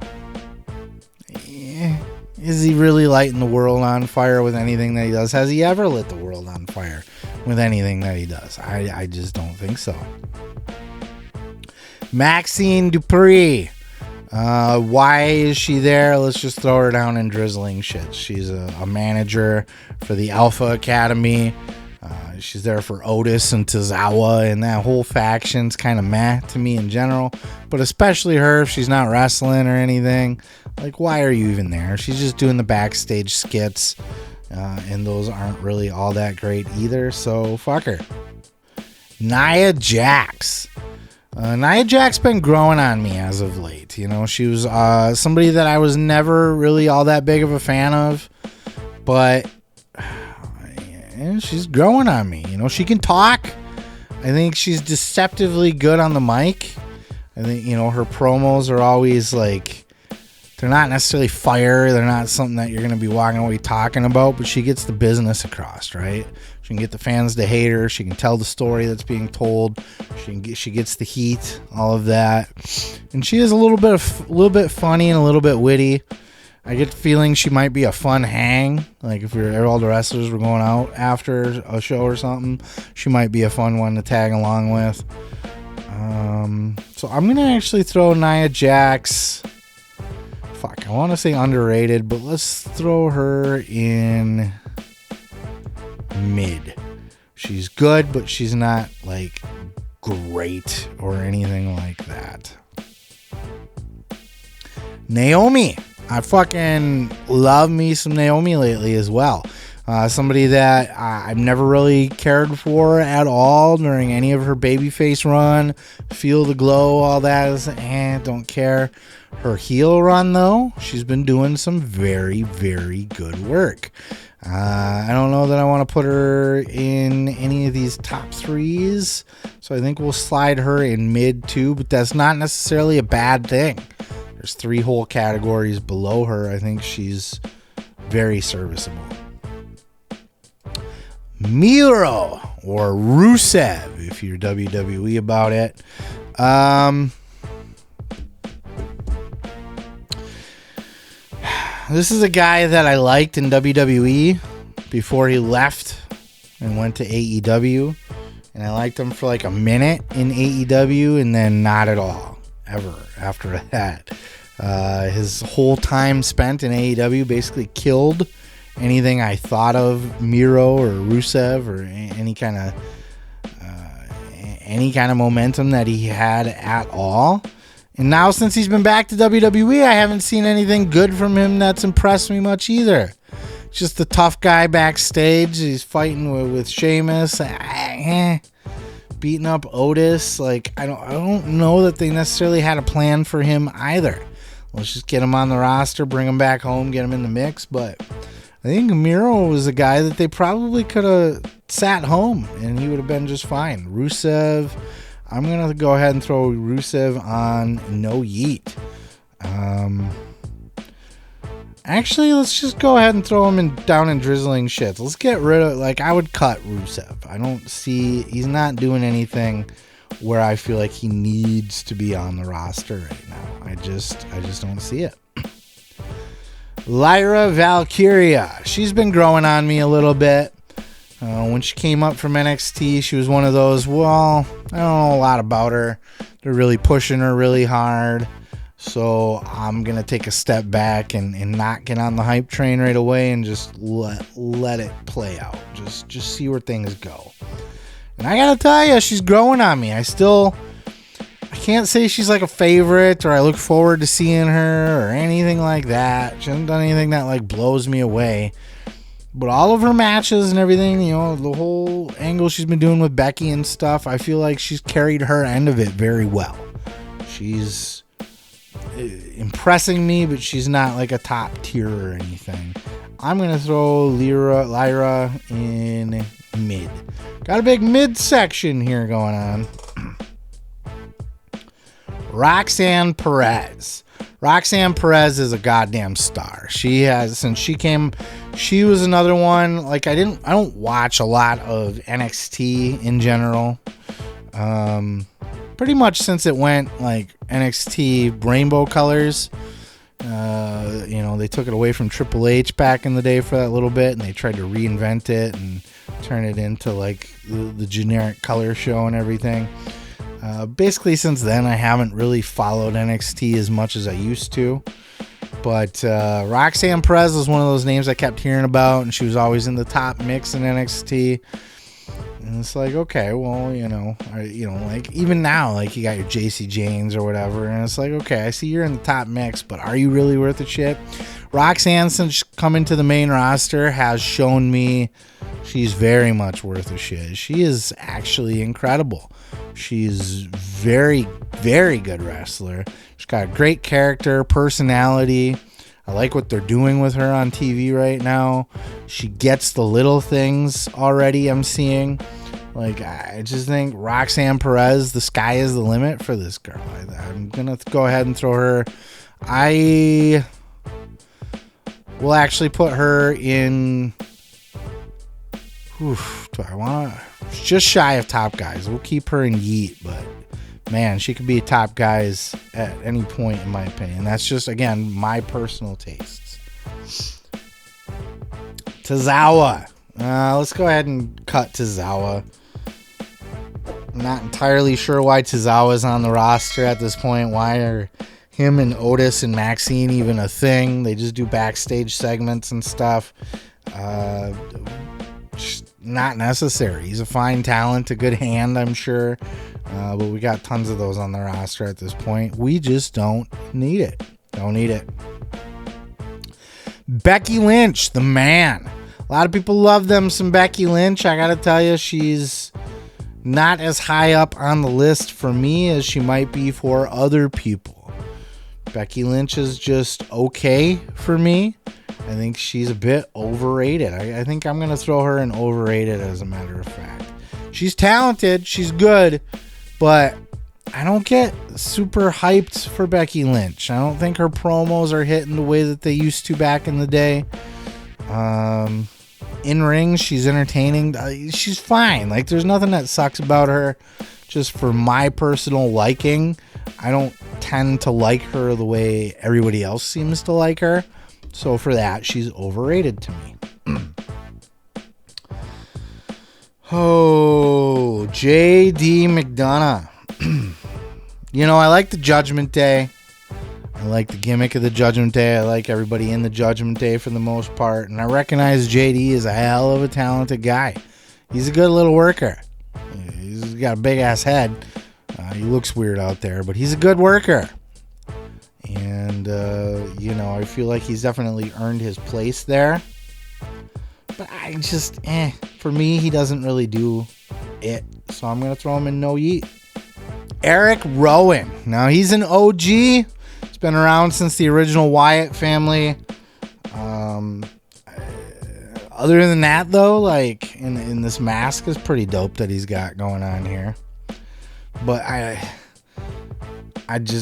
is he really lighting the world on fire with anything that he does? Has he ever lit the world on fire with anything that he does? I just don't think so. Maxine Dupree. Why is she there? Let's just throw her down in drizzling shit. She's a manager for the Alpha Academy. She's there for Otis and Tozawa, and that whole faction's kind of meh to me in general. But especially her, if she's not wrestling or anything. Like, why are you even there? She's just doing the backstage skits, and those aren't really all that great either, so fuck her. Nia Jax. Nia Jax's been growing on me as of late. She was somebody that I was never really all that big of a fan of, but she's growing on me. She can talk. I think she's deceptively good on the mic. I think, her promos are always like, they're not necessarily fire. They're not something that you're going to be walking away talking about, but she gets the business across, right? She can get the fans to hate her. She can tell the story that's being told. She gets the heat, all of that. And she is a little bit funny and a little bit witty. I get the feeling she might be a fun hang. Like, if all the wrestlers were going out after a show or something, she might be a fun one to tag along with. So I'm going to actually throw Nia Jax. Fuck, I want to say underrated, but let's throw her in mid. She's good, but she's not, like, great or anything like that. Naomi. I fucking love me some Naomi lately as well. Somebody that I've never really cared for at all during any of her babyface run. Feel the glow, all that is, don't care. Her heel run, though, she's been doing some very, very good work. I don't know that I want to put her in any of these top threes, so I think we'll slide her in mid too, but that's not necessarily a bad thing. There's 3 whole categories below her. I think she's very serviceable. Miro, or Rusev, if you're WWE about it. This is a guy that I liked in WWE before he left and went to AEW. And I liked him for like a minute in AEW and then not at all, ever after that. His whole time spent in AEW basically killed anything I thought of Miro or Rusev or any kind of momentum that he had at all. And now since he's been back to WWE, I haven't seen anything good from him that's impressed me much either. Just the tough guy backstage. He's fighting with Sheamus, beating up Otis. Like, I don't know that they necessarily had a plan for him either. Let's just get him on the roster, bring him back home, get him in the mix. But I think Miro was a guy that they probably could have sat home and he would have been just fine. Rusev, I'm going to go ahead and throw Rusev on no yeet. Actually, let's just go ahead and throw him down in drizzling shits. Let's get rid of, I would cut Rusev. I don't see, he's not doing anything where I feel like he needs to be on the roster right now. I just don't see it. Lyra Valkyria. She's been growing on me a little bit. When she came up from NXT, she was one of those, well, I don't know a lot about her. They're really pushing her really hard. So I'm going to take a step back and not get on the hype train right away and just let it play out. Just see where things go. And I got to tell you, she's growing on me. I can't say she's like a favorite or I look forward to seeing her or anything like that. She hasn't done anything that blows me away. But all of her matches and everything, the whole angle she's been doing with Becky and stuff, I feel like she's carried her end of it very well. She's impressing me, but she's not like a top tier or anything. I'm going to throw Lyra in mid. Got a big mid section here going on. Roxanne Perez. Roxanne Perez is a goddamn star. She has, since she came, she was another one. I don't watch a lot of NXT in general. Pretty much since it went NXT rainbow colors. They took it away from Triple H back in the day for that little bit, and they tried to reinvent it and turn it into the generic color show and everything. Basically, since then, I haven't really followed NXT as much as I used to. But Roxanne Perez was one of those names I kept hearing about, and she was always in the top mix in NXT. And it's okay, well, even now, you got your JC Janes or whatever, and it's okay, I see you're in the top mix, but are you really worth a shit? Roxanne, since coming to the main roster, has shown me she's very much worth a shit. She is actually incredible. She's very, very good wrestler. She's got a great character, personality. I like what they're doing with her on TV right now. She gets the little things already I'm seeing. I just think Roxanne Perez, the sky is the limit for this girl. I'm going to go ahead and throw her. I will actually put her in... do I want to... Just shy of top guys. We'll keep her in yeet, but man, she could be top guys at any point, in my opinion. That's just, again, my personal tastes. Tozawa. Let's go ahead and cut Tozawa. I'm not entirely sure why Tozawa's on the roster at this point. Why are him and Otis and Maxine even a thing? They just do backstage segments and stuff. Just not necessary. He's a fine talent, a good hand, I'm sure. But we got tons of those on the roster at this point. We just don't need it. Don't need it. Becky Lynch, the man. A lot of people love them some Becky Lynch. I gotta tell you, she's not as high up on the list for me as she might be for other people. Becky Lynch is just okay for me. I think she's a bit overrated. I think I'm going to throw her in overrated, as a matter of fact. She's talented. She's good. But I don't get super hyped for Becky Lynch. I don't think her promos are hitting the way that they used to back in the day. In ring, she's entertaining. She's fine. There's nothing that sucks about her. Just for my personal liking, I don't tend to like her the way everybody else seems to like her. So for that, she's overrated to me. J.D. McDonough. I like the Judgment Day. I like the gimmick of the Judgment Day. I like everybody in the Judgment Day for the most part. And I recognize JD is a hell of a talented guy. He's a good little worker. He's got a big-ass head. He looks weird out there, but he's a good worker. And, I feel like he's definitely earned his place there. But I just, for me, he doesn't really do it. So I'm going to throw him in no yeet. Eric Rowan. Now, he's an OG. He's been around since the original Wyatt family. Other than that, though, like, in this mask is pretty dope that he's got going on here. But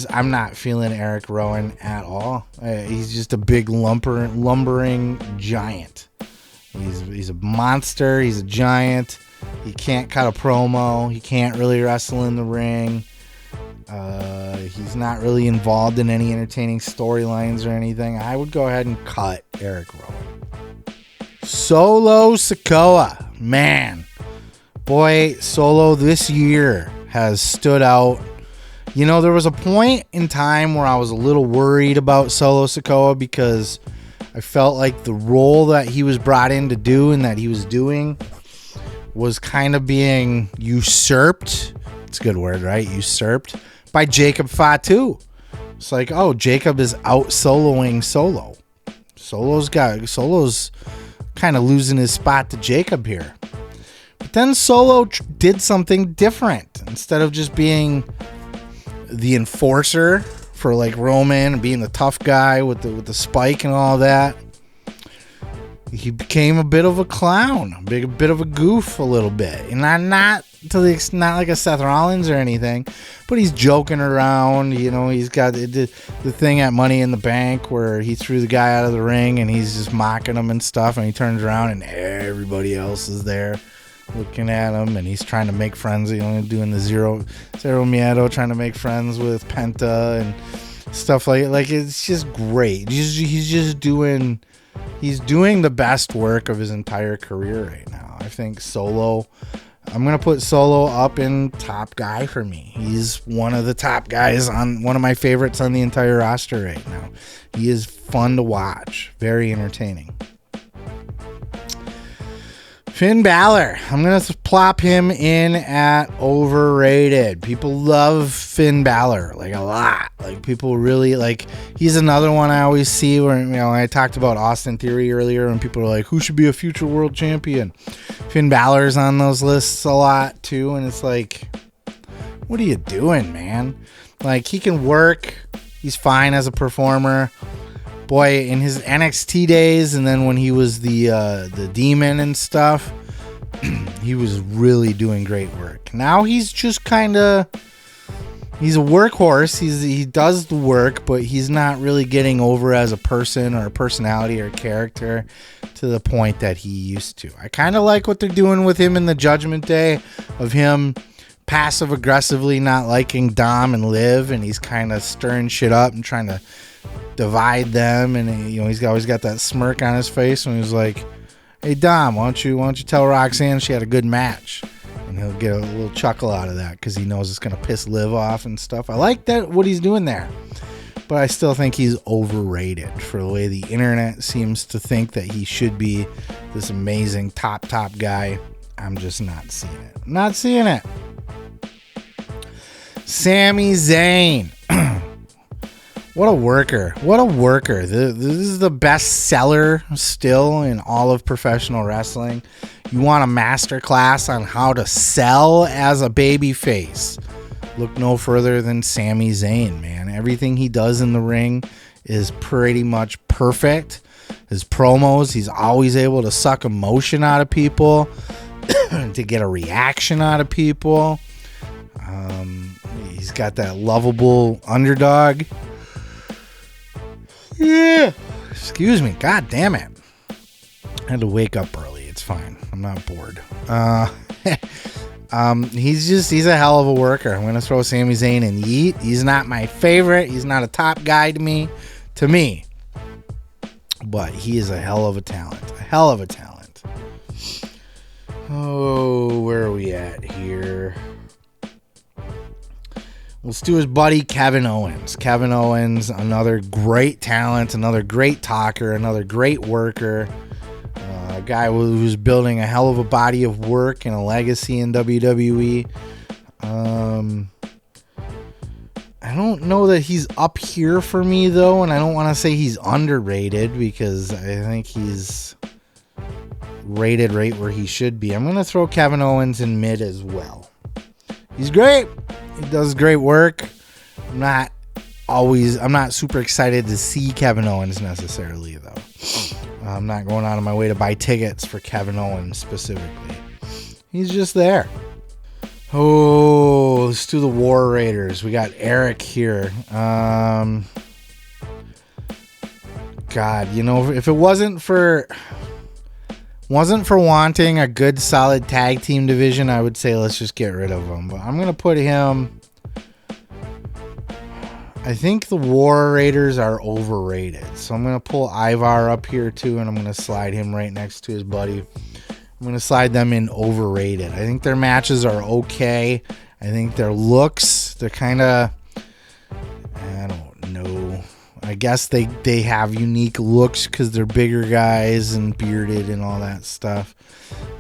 I'm not feeling Eric Rowan at all. He's just a big lumbering giant. He's a monster. He's a giant. He can't cut a promo. He can't really wrestle in the ring. He's not really involved in any entertaining storylines or anything. I would go ahead and cut Eric Rowan. Solo Sikoa. Man. Boy, Solo this year has stood out. You know, there was a point in time where I was a little worried about Solo Sikoa because I felt like the role that he was brought in to do and that he was doing was kind of being usurped. It's a good word, right? Usurped by Jacob Fatu. It's like, oh, Jacob is out soloing Solo. Solo's kind of losing his spot to Jacob here. But then Solo did something different. Instead of just being the enforcer for like Roman and being the tough guy with the spike and all that, he became a bit of a clown, a bit of a goof a little bit. And not like a Seth Rollins or anything, but he's joking around. You know, he's got the thing at Money in the Bank where he threw the guy out of the ring and he's just mocking him and stuff, and he turns around and everybody else is there looking at him, and he's trying to make friends, you know, doing the zero miedo, trying to make friends with Penta and stuff like it's just great. He's doing the best work of his entire career right now. I think Solo, I'm going to put Solo up in top guy for me. He's one of the top guys, on one of my favorites on the entire roster right now. He is fun to watch, very entertaining. Finn Balor, I'm going to plop him in at overrated. People love Finn Balor, like a lot. Like people really, like, he's another one I always see where, you know, I talked about Austin Theory earlier and people are like, who should be a future world champion? Finn Balor's on those lists a lot too. And it's like, what are you doing, man? Like, he can work. He's fine as a performer. Boy, in his NXT days, and then when he was the Demon and stuff, he was really doing great work. Now he's just kind of, he's a workhorse. He does the work, but he's not really getting over as a person or a personality or a character to the point that he used to. I kind of like what they're doing with him in the Judgment Day, of him passive aggressively not liking Dom and Liv, and he's kind of stirring shit up and trying to divide them, and you know, he's always got that smirk on his face when he's like, hey Dom, why don't you tell Roxanne she had a good match, and he'll get a little chuckle out of that because he knows it's gonna piss Liv off and stuff. I like that, what he's doing there, but I still think he's overrated for the way the internet seems to think that he should be this amazing top guy. I'm just not seeing it. Sami Zayn. What a worker. This is the best seller still in all of professional wrestling. You want a master class on how to sell as a babyface? Look no further than Sami Zayn, man. Everything he does in the ring is pretty much perfect. His promos, he's always able to suck emotion out of people, to get a reaction out of people. He's got that lovable underdog. Yeah. Excuse me. God damn it. I had to wake up early. It's fine. I'm not bored. He's a hell of a worker. I'm going to throw Sami Zayn in yeet. He's not my favorite. He's not a top guy to me. But he is a hell of a talent. Oh, where are we at here? Let's do his buddy Kevin Owens. Kevin Owens, another great talent, another great talker, another great worker. A guy who's building a hell of a body of work and a legacy in WWE. I don't know that he's up here for me, though, and I don't want to say he's underrated because I think he's rated right where he should be. I'm going to throw Kevin Owens in mid as well. He's great. He does great work. I'm not super excited to see Kevin Owens necessarily, though. I'm not going out of my way to buy tickets for Kevin Owens specifically. He's just there. Oh, let's do the War Raiders. We got Eric here. God, you know, if it wasn't for wanting a good solid tag team division, I would say let's just get rid of him. But I'm going to put him... I think the War Raiders are overrated. So I'm going to pull Ivar up here too, and I'm going to slide him right next to his buddy. I'm going to slide them in overrated. I think their matches are okay. I think their looks, they're kind of... I don't know. I guess they have unique looks because they're bigger guys and bearded and all that stuff.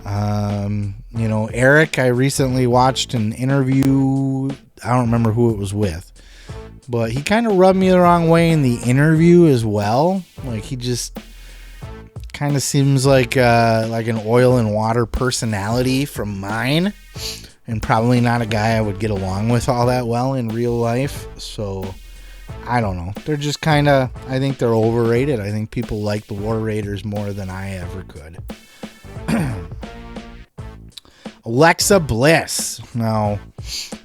You know, Eric, I recently watched an interview. I don't remember who it was with, but he kind of rubbed me the wrong way in the interview as well. Like, he just kind of seems like an oil and water personality from mine, and probably not a guy I would get along with all that well in real life. So I don't know. They're just kind of, I think they're overrated. I think people like the War Raiders more than I ever could. Alexa Bliss. Now,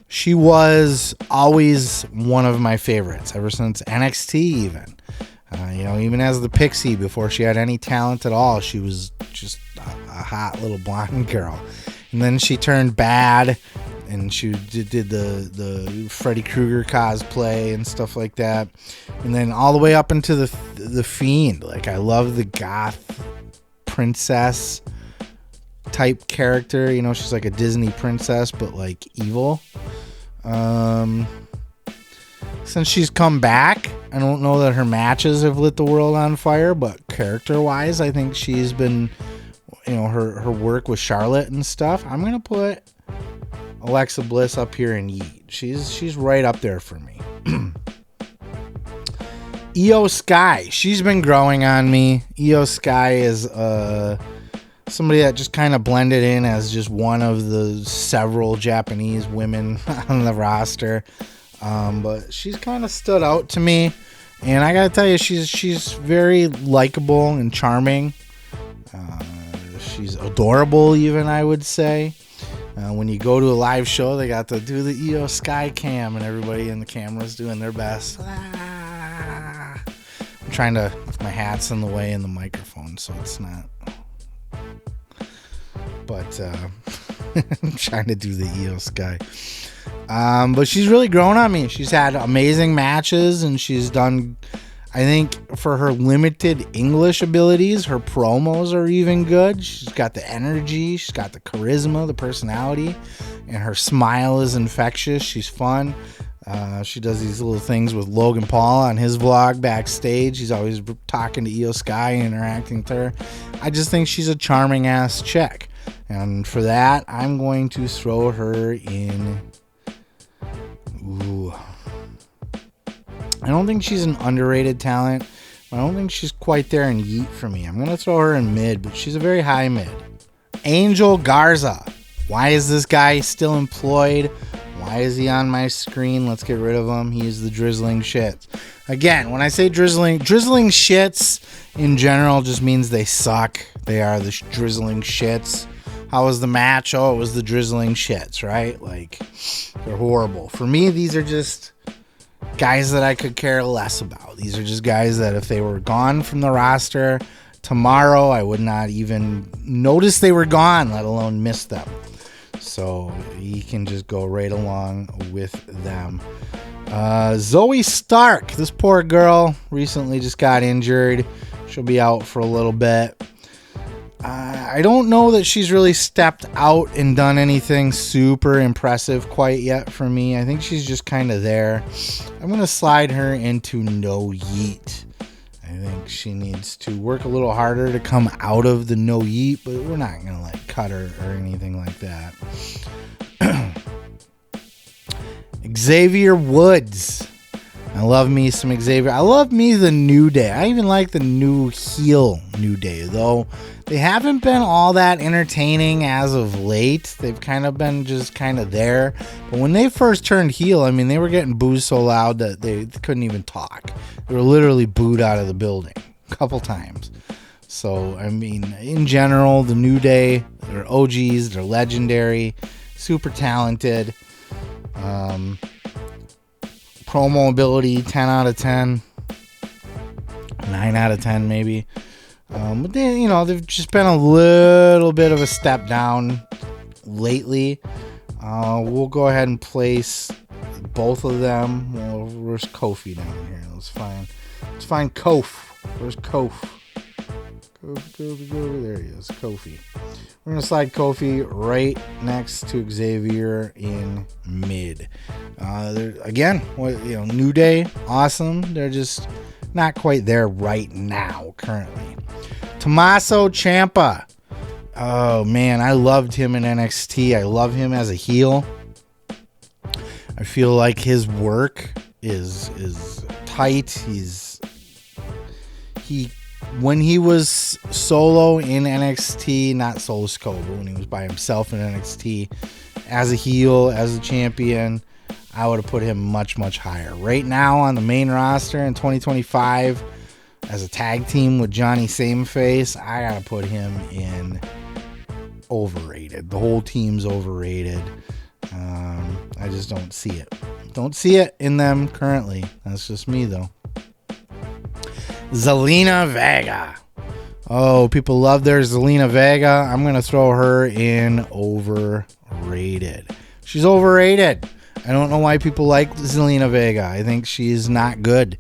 she was always one of my favorites ever since NXT even. You know, even as the Pixie, before she had any talent at all, she was just a hot little blonde girl. And then she turned bad, and she did the Freddy Krueger cosplay and stuff like that. And then all the way up into the Fiend. Like, I love the goth princess type character. You know, she's like a Disney princess, but like evil. Since she's come back, I don't know that her matches have lit the world on fire, but character-wise, I think she's been, you know, her work with Charlotte and stuff. I'm gonna put Alexa Bliss up here and yeet. She's right up there for me. Io Sky, she's been growing on me. Io Sky is somebody that just kind of blended in as just one of the several Japanese women on the roster. But she's kind of stood out to me, and I gotta tell you, she's very likable and charming. She's adorable, even, I would say. When you go to a live show, they got to do the Io Sky cam, and everybody in the camera's doing their best. I'm trying to, my hat's in the way in the microphone, so it's not. But I'm trying to do the Io Sky. But she's really grown on me. She's had amazing matches, and she's done, I think, for her limited English abilities, her promos are even good. She's got the energy, she's got the charisma, the personality, and her smile is infectious. She's fun. She does these little things with Logan Paul on his vlog backstage. He's always talking to Io Sky and interacting with her. I just think she's a charming ass chick. And for that, I'm going to throw her in. Ooh. I don't think she's an underrated talent. I don't think she's quite there in yeet for me. I'm going to throw her in mid, but she's a very high mid. Angel Garza. Why is this guy still employed? Why is he on my screen? Let's get rid of him. He's the drizzling shits. Again, when I say drizzling shits in general just means they suck. They are the drizzling shits. How was the match? Oh, it was the drizzling shits, right? Like, they're horrible. For me, these are just guys that I could care less about. These are just guys that if they were gone from the roster tomorrow, I would not even notice they were gone, let alone miss them. So he can just go right along with them. Zoe Stark, this poor girl recently just got injured. She'll be out for a little bit. I don't know that she's really stepped out and done anything super impressive quite yet for me. I think she's just kind of there. I'm going to slide her into no yeet. I think she needs to work a little harder to come out of the no yeet, but we're not going to like cut her or anything like that. Xavier Woods. I love me some Xavier. I love me the New Day. I even like the new heel New Day, though they haven't been all that entertaining as of late. They've kind of been just kind of there. But when they first turned heel, I mean, they were getting booed so loud that they couldn't even talk. They were literally booed out of the building a couple times. So, I mean, in general, the New Day, they're OGs, they're legendary, super talented. Promo ability, 10 out of 10. 9 out of 10, maybe. But then, you know, they've just been a little bit of a step down lately. We'll go ahead and place both of them. Well, where's Kofi down here? Let's find Kof. Where's Kof? Kofi. There he is, Kofi. We're gonna slide Kofi right next to Xavier in mid. Again, New Day, awesome. They're just not quite there right now, currently. Tommaso Ciampa. Oh man, I loved him in NXT. I love him as a heel. I feel like his work is tight. When he was solo in NXT, not Solo Sikoa, but when he was by himself in NXT as a heel, as a champion, I would have put him much, much higher. Right now on the main roster in 2025 as a tag team with Johnny Sameface, I got to put him in overrated. The whole team's overrated. I just don't see it. Don't see it in them currently. That's just me, though. Zelina Vega. Oh, people love their Zelina Vega. I'm going to throw her in overrated. She's overrated. I don't know why people like Zelina Vega. I think she's not good.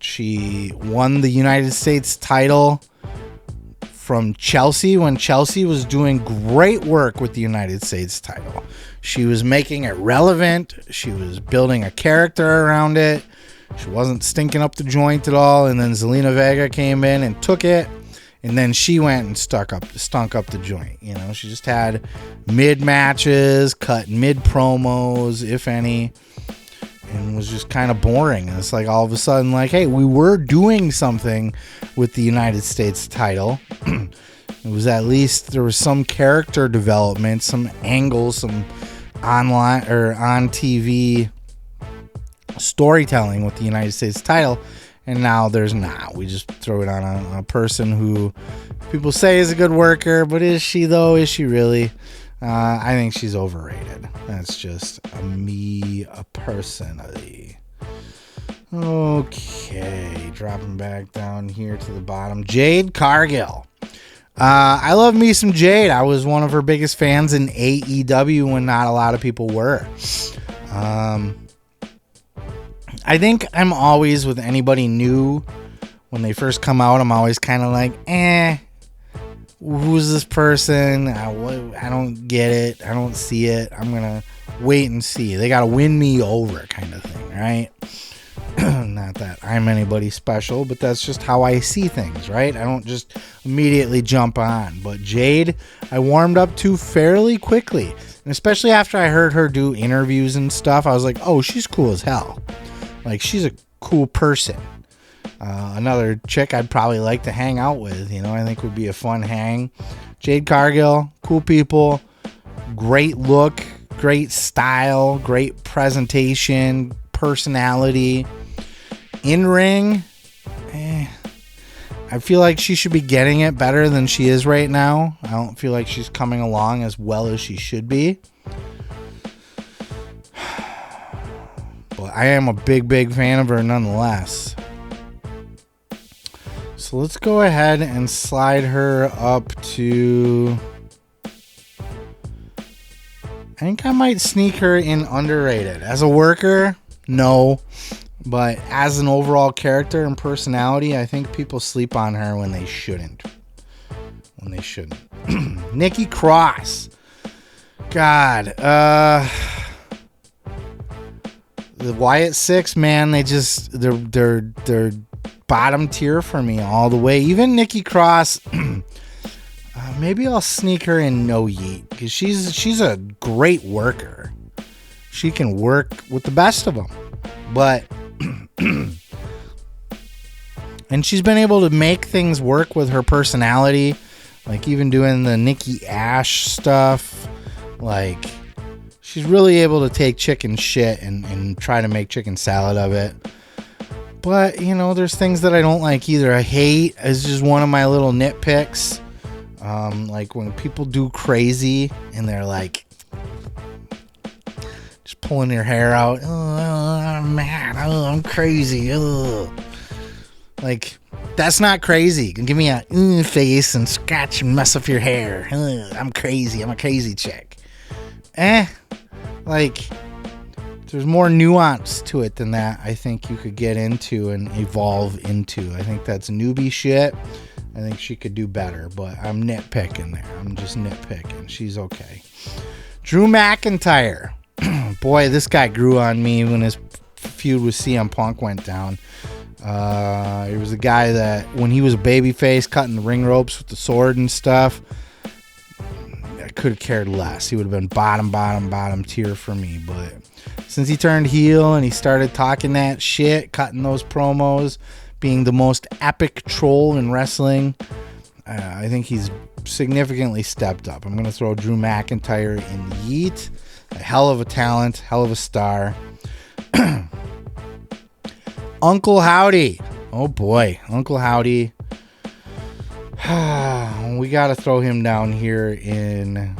She won the United States title from Chelsea when Chelsea was doing great work with the United States title. She was making it relevant. She was building a character around it. She wasn't stinking up the joint at all. And then Zelina Vega came in and took it. And then she went and stunk up the joint. You know, she just had mid matches, cut mid promos, if any, and was just kind of boring. And it's like all of a sudden, like, hey, we were doing something with the United States title. It was at least there was some character development, some angles, some online or on TV storytelling with the United States title. And now there's not. We just throw it on a person who people say is a good worker, but is she though? Is she really? I think she's overrated. That's just me personally. Okay, dropping back down here to the bottom. Jade Cargill. I love me some Jade. I was one of her biggest fans in AEW when not a lot of people were. I think I'm always with anybody new when they first come out. I'm always kind of like, who's this person? I don't get it. I don't see it. I'm going to wait and see. They got to win me over kind of thing, right? Not that I'm anybody special, but that's just how I see things, right? I don't just immediately jump on. But Jade, I warmed up to fairly quickly. And especially after I heard her do interviews and stuff, I was like, oh, she's cool as hell. Like, she's a cool person. Another chick I'd probably like to hang out with, you know, I think would be a fun hang. Jade Cargill, cool people, great look, great style, great presentation, personality. In ring, I feel like she should be getting it better than she is right now. I don't feel like she's coming along as well as she should be. But I am a big fan of her nonetheless. So let's go ahead and slide her up to... I think I might sneak her in underrated. As a worker, no. But as an overall character and personality, I think people sleep on her when they shouldn't. Nikki Cross. God. The Wyatt Six, man, they're bottom tier for me all the way. Even Nikki Cross, maybe I'll sneak her in No Yeet because she's a great worker. She can work with the best of them, but and she's been able to make things work with her personality, like even doing the Nikki Ash stuff. Like, she's really able to take chicken shit and try to make chicken salad of it. But, you know, there's things that I don't like either. I hate is just one of my little nitpicks. Like when people do crazy and they're like just pulling their hair out. Oh, I'm mad. Oh, I'm crazy. Oh. Like, that's not crazy. Give me a face and scratch and mess up your hair. I'm crazy. I'm a crazy chick. Like, there's more nuance to it than that. I think you could get into and evolve into. I think that's newbie shit. I think she could do better, but I'm nitpicking there. I'm just nitpicking. She's okay. Drew McIntyre. Boy, this guy grew on me when his feud with CM Punk went down. He was a guy that when he was a babyface cutting the ring ropes with the sword and stuff, I could have cared less. He would have been bottom tier for me. But since he turned heel and he started talking that shit, cutting those promos, being the most epic troll in wrestling, I think he's significantly stepped up. I'm going to throw Drew McIntyre in the yeet. A hell of a talent, hell of a star. Uncle Howdy. Oh boy, Uncle Howdy. We got to throw him down here in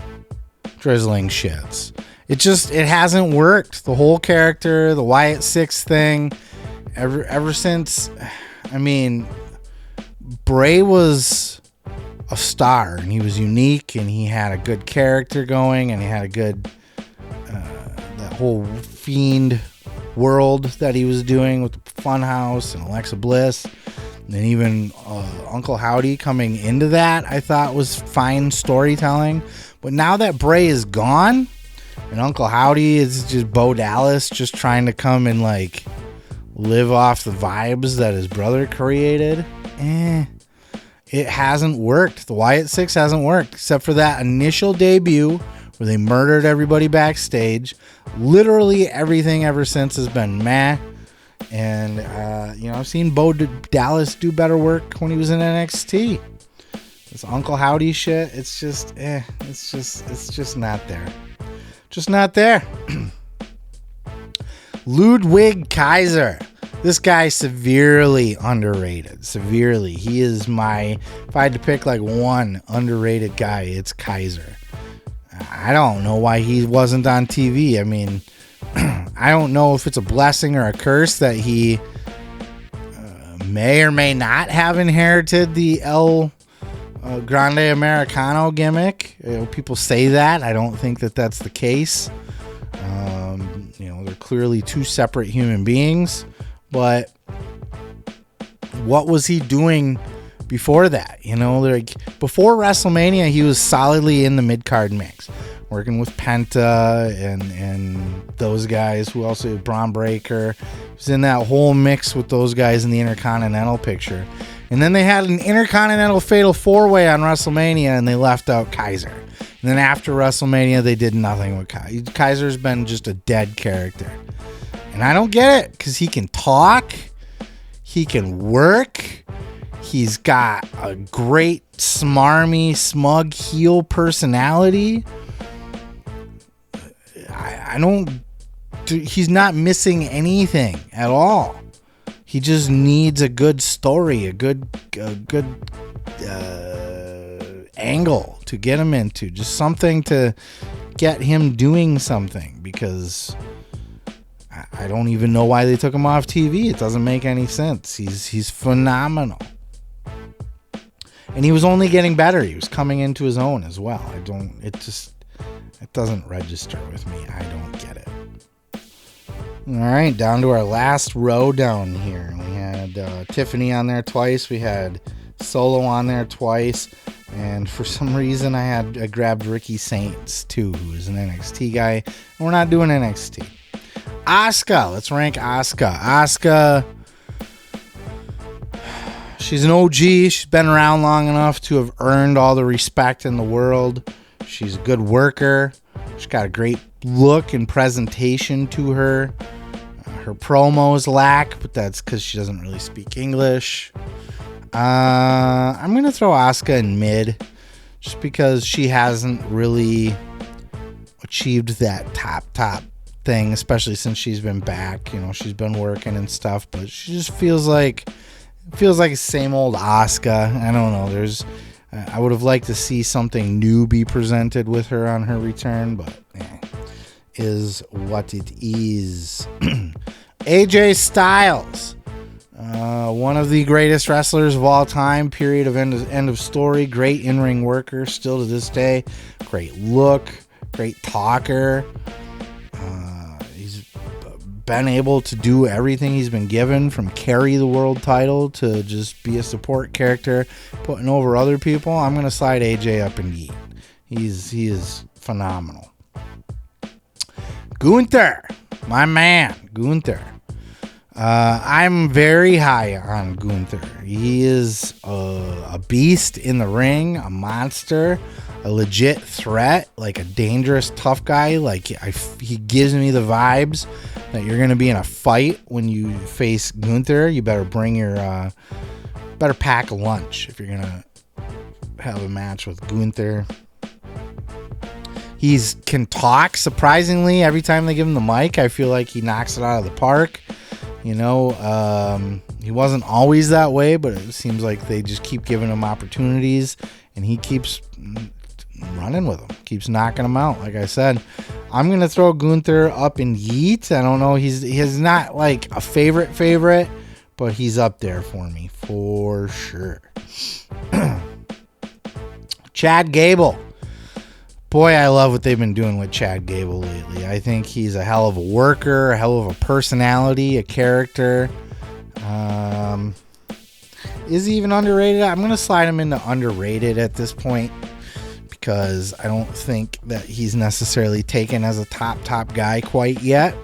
drizzling shits. It hasn't worked. The whole character, the Wyatt Six thing, ever since, I mean, Bray was a star and he was unique and he had a good character going and he had a good, that whole Fiend world that he was doing with the Funhouse and Alexa Bliss, and even Uncle Howdy coming into that, I thought was fine storytelling. But now that Bray is gone and Uncle Howdy is just Bo Dallas just trying to come and like live off the vibes that his brother created, it hasn't worked. The Wyatt Six hasn't worked except for that initial debut where they murdered everybody backstage. Literally everything ever since has been meh. And, I've seen Bo Dallas do better work when he was in NXT. This Uncle Howdy shit, it's just not there. Just not there. Ludwig Kaiser. This guy severely underrated. Severely. He is if I had to pick like one underrated guy, it's Kaiser. I don't know why he wasn't on TV. I mean, I don't know if it's a blessing or a curse that he may or may not have inherited the El Grande Americano gimmick. People say that. I don't think that that's the case. They're clearly two separate human beings. But what was he doing before that? Before WrestleMania, he was solidly in the mid-card mix, working with Penta and those guys who also Braun Breaker. He was in that whole mix with those guys in the Intercontinental picture. And then they had an Intercontinental Fatal 4-Way on WrestleMania, and they left out Kaiser. And then after WrestleMania, they did nothing with Kaiser. Kaiser's been just a dead character. And I don't get it, because he can talk, he can work, he's got a great smarmy, smug heel personality. He's not missing anything at all. He just needs a good story, a good angle to get him into, just something to get him doing something, because I don't even know why they took him off TV. It doesn't make any sense. He's phenomenal. And he was only getting better. He was coming into his own as well. It doesn't register with me. I don't get it. All right, down to our last row down here. We had Tiffany on there twice. We had Solo on there twice. And for some reason, I grabbed Ricky Saints too, who is an NXT guy. And we're not doing NXT. Asuka. Let's rank Asuka. Asuka, she's an OG. She's been around long enough to have earned all the respect in the world. She's a good worker. She's got a great look and presentation to her. Her promos lack, but that's because she doesn't really speak English. I'm going to throw Asuka in mid just because she hasn't really achieved that top thing, especially since she's been back. You know, she's been working and stuff, but she just feels like the same old Asuka. I don't know. I would have liked to see something new be presented with her on her return, but is what it is. AJ Styles, one of the greatest wrestlers of all time. Period. Of end of story. Great in-ring worker, still to this day. Great look, great talker. He's been able to do everything he's been given, from carry the world title to just be a support character, putting over other people. I'm gonna slide AJ up and eat. He is phenomenal. Gunther, my man, Gunther. I'm very high on Gunther. He is a beast in the ring, a monster, a legit threat, like a dangerous tough guy. Like he gives me the vibes that you're going to be in a fight when you face Gunther. You better bring your better pack a lunch if you're going to have a match with Gunther. He can talk, surprisingly. Every time they give him the mic, I feel like he knocks it out of the park. You know, he wasn't always that way, but it seems like they just keep giving him opportunities, and he keeps running with them, keeps knocking them out. Like I said, I'm going to throw Gunther up in yeet. I don't know. He's not like a favorite, but he's up there for me for sure. Chad Gable. Boy, I love what they've been doing with Chad Gable lately. I think he's a hell of a worker, a hell of a personality, a character. Is he even underrated? I'm going to slide him into underrated at this point, because I don't think that he's necessarily taken as a top guy quite yet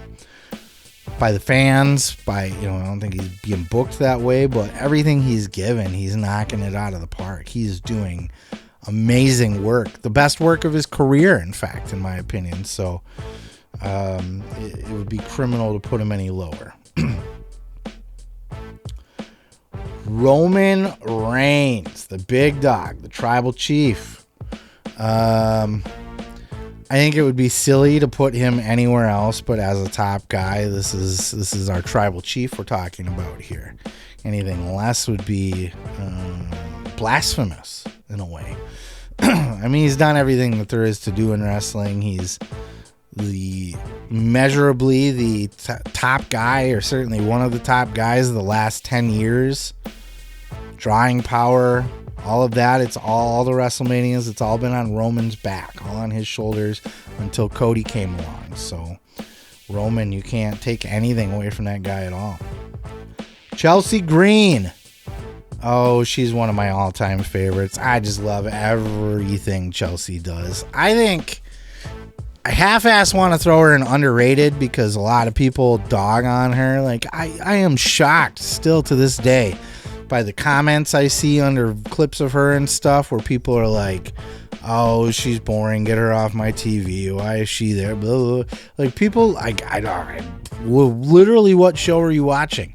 by the fans. I don't think he's being booked that way, but everything he's given, he's knocking it out of the park. He's doing amazing work, the best work of his career, in fact, in my opinion. So it would be criminal to put him any lower. Roman Reigns, the big dog, the tribal chief. I think it would be silly to put him anywhere else but as a top guy. This is our tribal chief we're talking about here. Anything less would be blasphemous in a way. I mean, he's done everything that there is to do in wrestling. He's measurably the top guy, or certainly one of the top guys of the last 10 years. Drawing power, all of that. It's all the WrestleManias. It's all been on Roman's back, all on his shoulders until Cody came along. So Roman, you can't take anything away from that guy at all. Chelsea Green. Oh, she's one of my all-time favorites. I just love everything Chelsea does. I think I half-ass want to throw her in underrated because a lot of people dog on her. Like, I am shocked still to this day by the comments I see under clips of her and stuff where people are like, oh, she's boring, get her off my TV, why is she there, blah, blah, blah. Like, people, literally, what show are you watching?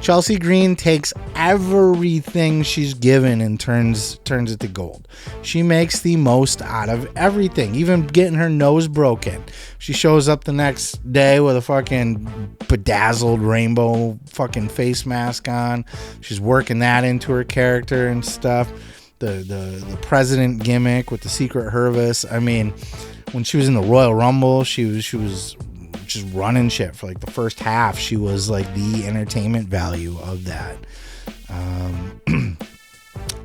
Chelsea Green takes everything she's given and turns it to gold. She makes the most out of everything, even getting her nose broken. She shows up the next day with a fucking bedazzled rainbow fucking face mask on. She's working that into her character and stuff. The president gimmick with the secret Hervis. I mean, when she was in the Royal Rumble, she was just running shit for like the first half. She was like the entertainment value of that.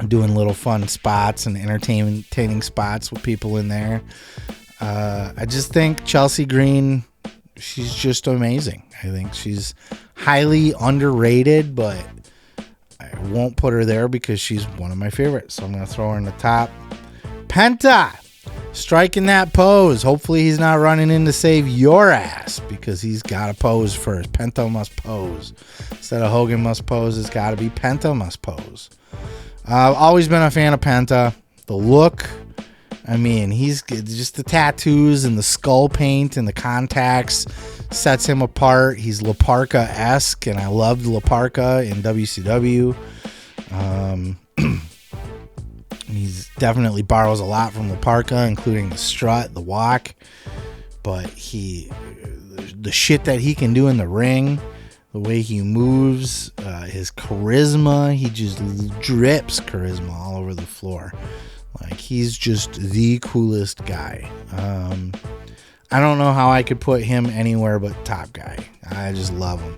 Doing little fun spots and entertaining spots with people in there. I just think Chelsea Green, she's just amazing. I think she's highly underrated, but I won't put her there because she's one of my favorites. So I'm going to throw her in the top. Penta, striking that pose. Hopefully he's not running in to save your ass, because he's got to pose first. Penta must pose. Instead of Hogan must pose, it's got to be Penta must pose. I've always been a fan of Penta. The look, I mean, he's just the tattoos and the skull paint and the contacts sets him apart. He's La Parka-esque, and I loved La Parka in WCW. He's definitely borrows a lot from La Parka, including the strut, the walk. But the shit that he can do in the ring, the way he moves, his charisma, he just drips charisma all over the floor. Like, he's just the coolest guy. I don't know how I could put him anywhere but top guy. I just love him.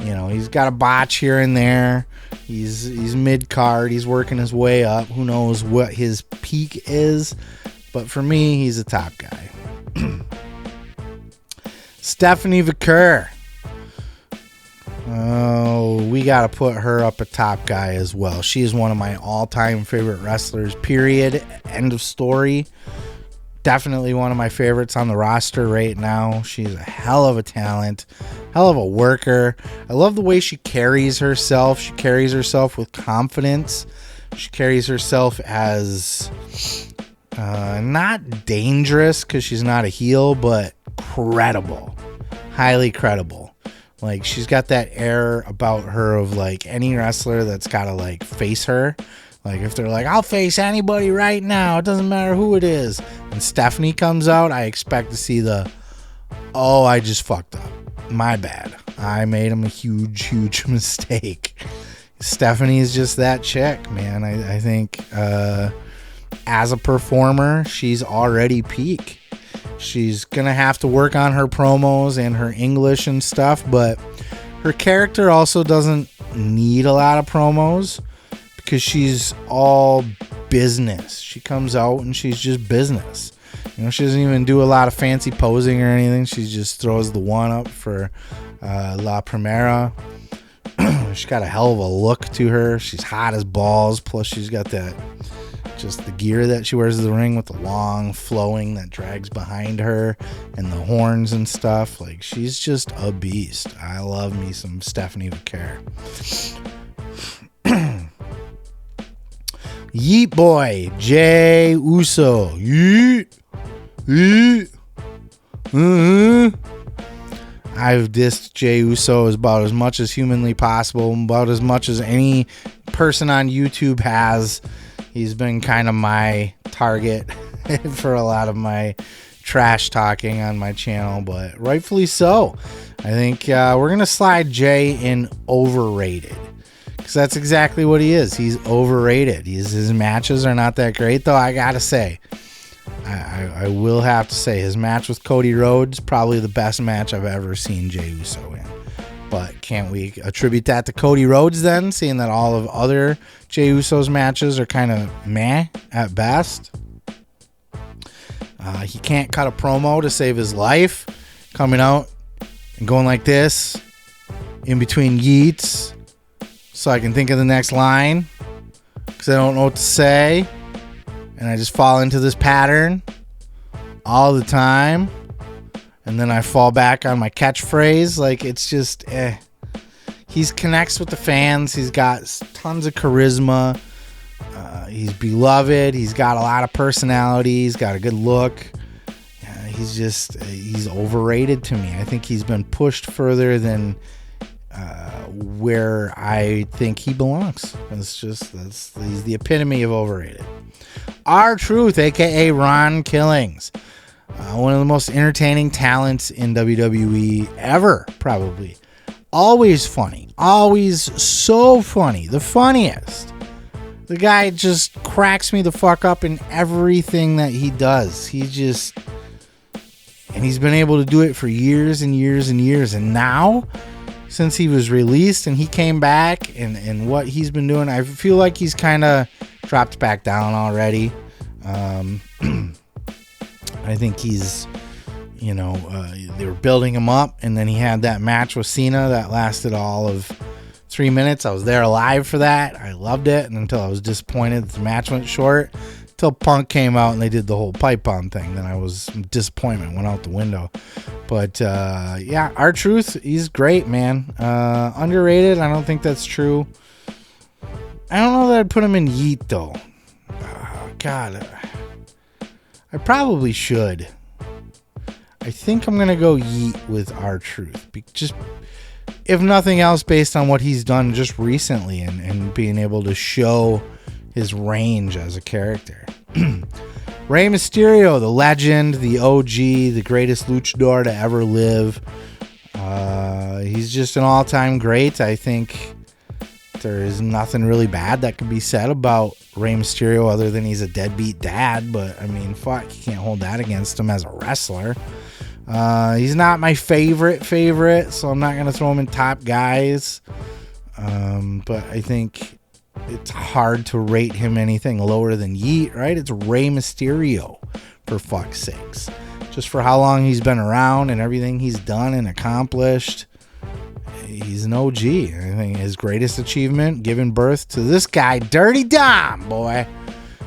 You know, he's got a botch here and there. He's mid-card. He's working his way up. Who knows what his peak is. But for me, he's a top guy. Stephanie Vaquer. Oh, we got to put her up a top guy as well. She is one of my all-time favorite wrestlers, period. End of story. Definitely one of my favorites on the roster right now. She's a hell of a talent, hell of a worker. I love the way she carries herself. She carries herself with confidence. She carries herself as not dangerous because she's not a heel, but credible, highly credible. Like, she's got that air about her of like any wrestler that's got to like face her. Like, if they're like, I'll face anybody right now, it doesn't matter who it is, and Stephanie comes out, I expect to see oh, I just fucked up. My bad. I made him a huge mistake. Stephanie is just that chick, man. I think as a performer, she's already peak. She's going to have to work on her promos and her English and stuff, but her character also doesn't need a lot of promos because she's all business. She comes out and she's just business. You know, she doesn't even do a lot of fancy posing or anything. She just throws the one up for La Primera. She's got a hell of a look to her. She's hot as balls. Plus, she's got that, just the gear that she wears in the ring with the long flowing that drags behind her and the horns and stuff. Like, she's just a beast. I love me some Stephanie Vaquer. Yeet boy, Jey Uso. Yeet. Yeet. I've dissed Jey Uso about as much as humanly possible, about as much as any person on YouTube has. He's been kind of my target for a lot of my trash talking on my channel, but rightfully so. I think we're going to slide Jey in overrated, because that's exactly what he is. He's overrated. His matches are not that great, though. I got to say, I will have to say, his match with Cody Rhodes, probably the best match I've ever seen Jey Uso in. But can't we attribute that to Cody Rhodes then, seeing that all of other Jey Uso's matches are kind of meh at best? He can't cut a promo to save his life, coming out and going like this in between yeets so I can think of the next line, because I don't know what to say, and I just fall into this pattern all the time. And then I fall back on my catchphrase. Like, it's just, He connects with the fans. He's got tons of charisma. He's beloved. He's got a lot of personality. He's got a good look. He's overrated to me. I think he's been pushed further than where I think he belongs. He's the epitome of overrated. R-Truth, a.k.a. Ron Killings. One of the most entertaining talents in WWE ever, probably. Always funny. Always so funny. The funniest. The guy just cracks me the fuck up in everything that he does. And he's been able to do it for years and years and years. And now, since he was released and he came back and what he's been doing, I feel like he's kind of dropped back down already. I think he's, they were building him up, and then he had that match with Cena that lasted all of 3 minutes. I was there live for that. I loved it, and until I was disappointed that the match went short, until Punk came out and they did the whole pipe bomb thing. Then I was disappointment went out the window. But yeah, R-Truth, he's great, man. Underrated. I don't think that's true. I don't know that I'd put him in Yeet though. God. I probably should. I think I'm going to go Yeet with R-Truth. Just, if nothing else, based on what he's done just recently and being able to show his range as a character. Rey Mysterio, the legend, the OG, the greatest luchador to ever live. He's just an all-time great. I think there is nothing really bad that can be said about Rey Mysterio other than he's a deadbeat dad. But, I mean, fuck, you can't hold that against him as a wrestler. He's not my favorite, so I'm not going to throw him in top guys. But I think it's hard to rate him anything lower than Yeet, right? It's Rey Mysterio, for fuck's sakes. Just for how long he's been around and everything he's done and accomplished, he's an OG. I think his greatest achievement, giving birth to this guy, Dirty Dom, boy.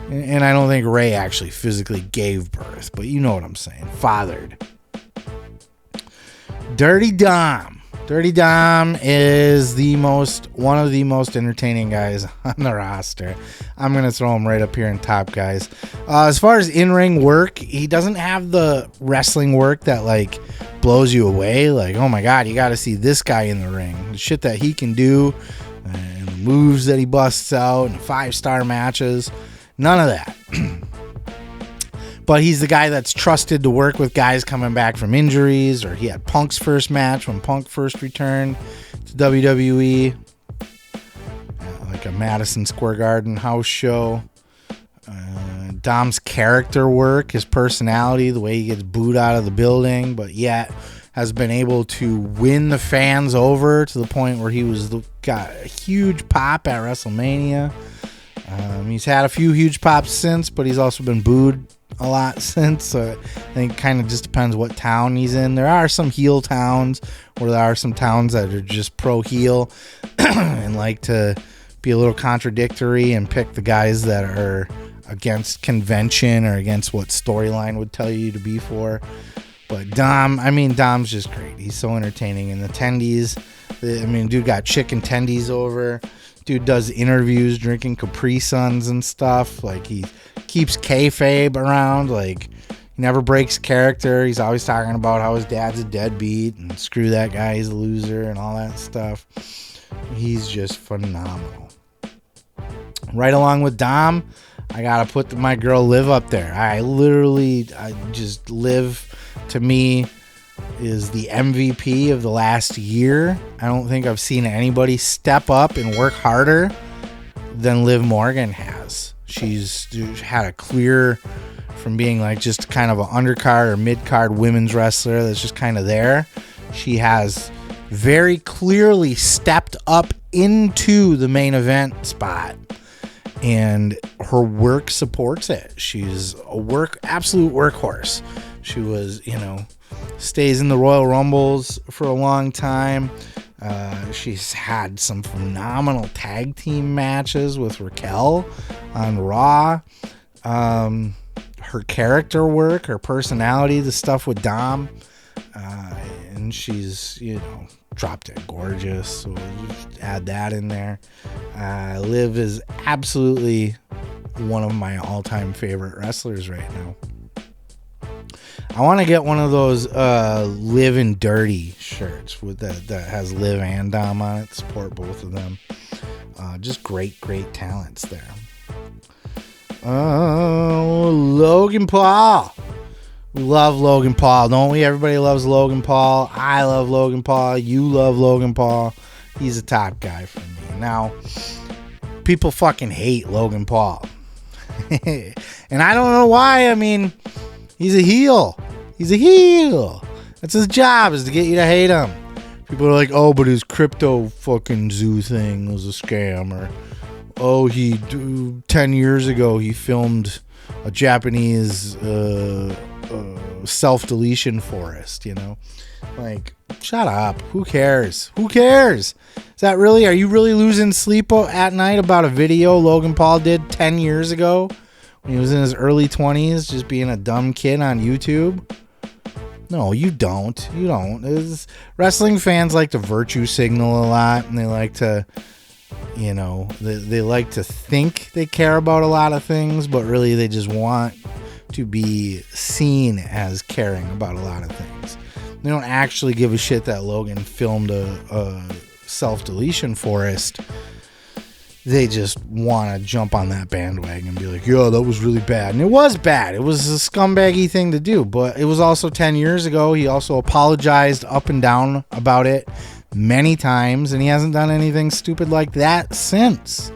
And I don't think Ray actually physically gave birth, but you know what I'm saying. Fathered. Dirty Dom. Dirty Dom is one of the most entertaining guys on the roster. I'm going to throw him right up here in top guys. As far as in-ring work, he doesn't have the wrestling work that like blows you away. Like, oh my God, you got to see this guy in the ring. The shit that he can do and the moves that he busts out and 5-star matches. None of that. But he's the guy that's trusted to work with guys coming back from injuries, or he had Punk's first match when Punk first returned to WWE, like a Madison Square Garden house show. Dom's character work, his personality, the way he gets booed out of the building, but yet has been able to win the fans over to the point where got a huge pop at WrestleMania. He's had a few huge pops since, but he's also been booed a lot since, so I think it kind of just depends what town he's in. There are some heel towns, or there are some towns that are just pro heel and like to be a little contradictory and pick the guys that are against convention or against what storyline would tell you to be for. But Dom's just great. He's so entertaining. And the tendies, dude got chicken tendies over. Dude does interviews drinking Capri Suns and stuff. Like, he keeps kayfabe around. Like, he never breaks character. He's always talking about how his dad's a deadbeat and screw that guy, he's a loser and all that stuff. He's just phenomenal. Right along with Dom, I gotta put my girl Liv up there. Liv, to me, is the MVP of the last year. I don't think I've seen anybody step up and work harder than Liv Morgan has. She's had a clear from being like just kind of an undercard or mid-card women's wrestler that's just kind of there. She has very clearly stepped up into the main event spot, and her work supports it. She's a absolute workhorse. She was, stays in the Royal Rumbles for a long time. She's had some phenomenal tag team matches with Raquel on Raw. Her character work, her personality, the stuff with Dom, and she's, drop dead gorgeous, so just add that in there. Liv is absolutely one of my all-time favorite wrestlers right now. I want to get one of those Liv and Dirty shirts with that has Liv and Dom on it. Support both of them. Just great talents there. Logan Paul. We love Logan Paul, don't we? Everybody loves Logan Paul. I love Logan Paul. You love Logan Paul. He's a top guy for me. Now, people fucking hate Logan Paul. And I don't know why. He's a heel. That's his job, is to get you to hate him. People are like, oh, but his crypto fucking zoo thing was a scam. Or, oh, 10 years ago, he filmed a Japanese self-deletion forest, Like, shut up. Who cares? Is that really, are you really losing sleep at night about a video Logan Paul did 10 years ago when he was in his early 20s just being a dumb kid on YouTube? No, you don't. Wrestling fans like to virtue signal a lot, and they like to, they like to think they care about a lot of things, but really they just want to be seen as caring about a lot of things. They don't actually give a shit that Logan filmed a self-deletion forest they just want to jump on that bandwagon and be like, yeah, that was really bad. And it was bad. It was a scumbaggy thing to do, but it was also 10 years ago. He also apologized up and down about it many times, and he hasn't done anything stupid like that since.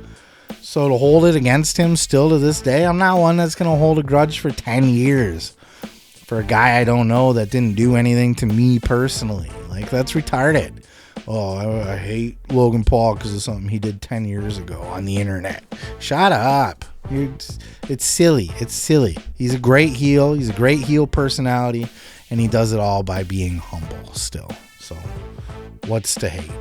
So to hold it against him still to this day, I'm not one that's going to hold a grudge for 10 years for a guy I don't know that didn't do anything to me personally. Like, that's retarded. Oh, I hate Logan Paul because of something he did 10 years ago on the internet. Shut up. It's silly. It's silly. He's a great heel. He's a great heel personality, and he does it all by being humble still. So, what's to hate?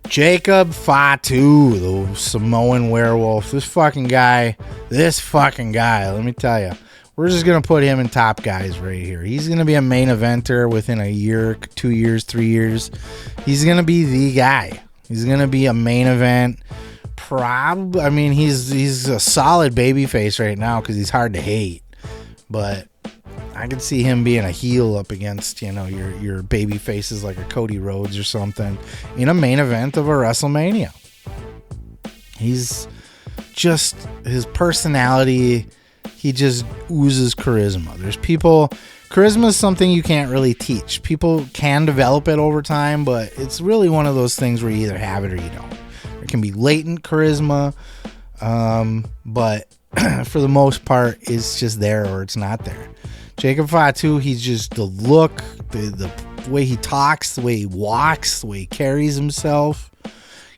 Jacob Fatu, the Samoan werewolf. This fucking guy, let me tell you. We're just going to put him in top guys right here. He's going to be a main eventer within a year, 2 years, 3 years. He's going to be the guy. He's going to be a main event. I mean, he's a solid babyface right now because he's hard to hate. But I could see him being a heel up against, your baby faces like a Cody Rhodes or something in a main event of a WrestleMania. He's just, his personality, he just oozes charisma. Charisma is something you can't really teach. People can develop it over time, but it's really one of those things where you either have it or you don't. There can be latent charisma, but for the most part, it's just there or it's not there. Jacob Fatu, he's just the look, the way he talks, the way he walks, the way he carries himself.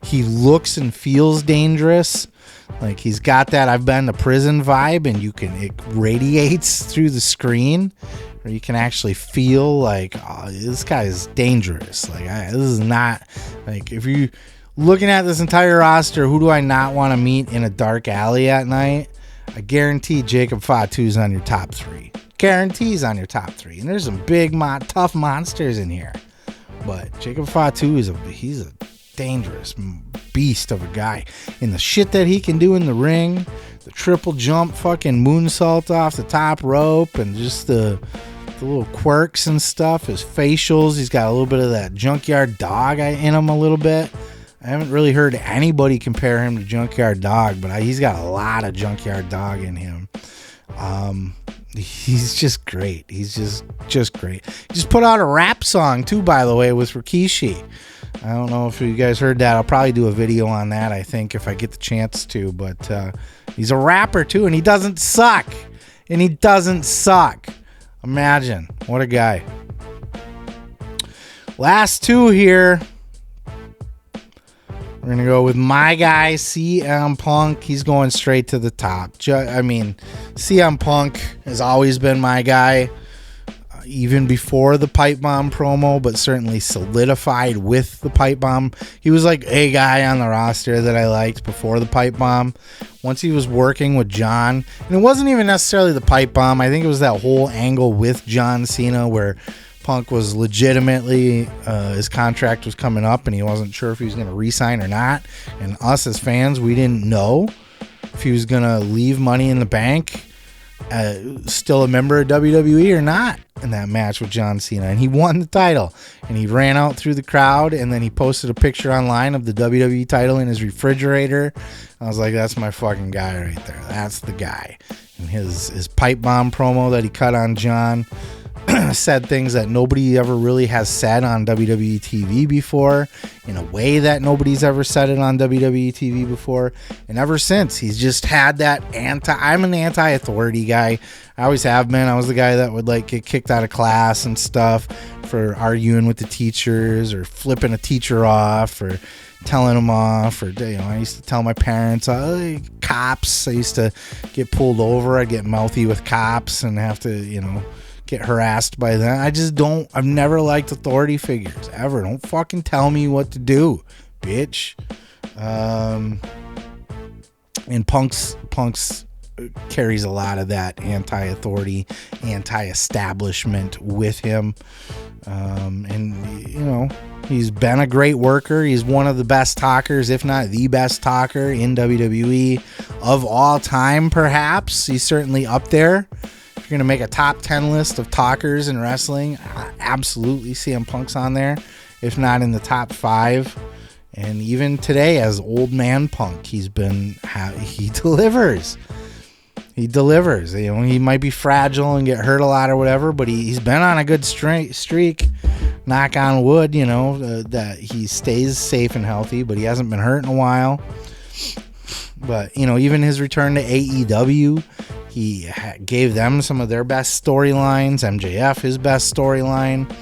He looks and feels dangerous. Like, he's got that I've been to prison vibe, and it radiates through the screen, or you can actually feel like, oh, this guy is dangerous. Like, this is not, like, if you looking at this entire roster, who do I not want to meet in a dark alley at night? I guarantee Jacob Fatu's on your top 3. Guarantees on your top 3. And there's some big, tough monsters in here. But Jacob Fatu he's a dangerous beast of a guy. And the shit that he can do in the ring, the triple jump fucking moonsault off the top rope, and just the little quirks and stuff, his facials, he's got a little bit of that Junkyard Dog in him a little bit. I haven't really heard anybody compare him to Junkyard Dog, but he's got a lot of Junkyard Dog in him. He's just great. He's just great. He just put out a rap song too, by the way, with Rikishi. I don't know if you guys heard that. I'll probably do a video on that, I think, if I get the chance to. But he's a rapper too, and he doesn't suck. Imagine. What a guy. Last two here. We're going to go with my guy, CM Punk. He's going straight to the top. CM Punk has always been my guy, even before the pipe bomb promo, but certainly solidified with the pipe bomb. He was like a guy on the roster that I liked before the pipe bomb. Once he was working with John, and it wasn't even necessarily the pipe bomb. I think it was that whole angle with John Cena where Punk was legitimately, his contract was coming up and he wasn't sure if he was going to re-sign or not. And us as fans, we didn't know if he was going to leave Money in the Bank, still a member of WWE or not in that match with John Cena. And he won the title and he ran out through the crowd, and then he posted a picture online of the WWE title in his refrigerator. I was like, that's my fucking guy right there. That's the guy. And his pipe bomb promo that he cut on John said things that nobody ever really has said on WWE TV before, in a way that nobody's ever said it on WWE TV before. And ever since, he's just had that I'm an anti-authority guy. I always have been. I was the guy that would like get kicked out of class and stuff for arguing with the teachers or flipping a teacher off or telling them off, or I used to tell my parents, cops. I used to get pulled over. I'd get mouthy with cops and have to, get harassed by them. I've never liked authority figures ever. Don't fucking tell me what to do, bitch. And Punk's carries a lot of that anti-authority, anti-establishment with him. He's been a great worker. He's one of the best talkers, if not the best talker in WWE of all time, perhaps. He's certainly up there. If you're going to make a top 10 list of talkers in wrestling, absolutely CM Punk's on there, if not in the top 5. And even today, as old man Punk, he delivers. He delivers. You know, he might be fragile and get hurt a lot or whatever, but he's been on a good streak. Knock on wood, you know, that he stays safe and healthy, but he hasn't been hurt in a while. But, you know, even his return to AEW, he gave them some of their best storylines. MJF, his best storyline.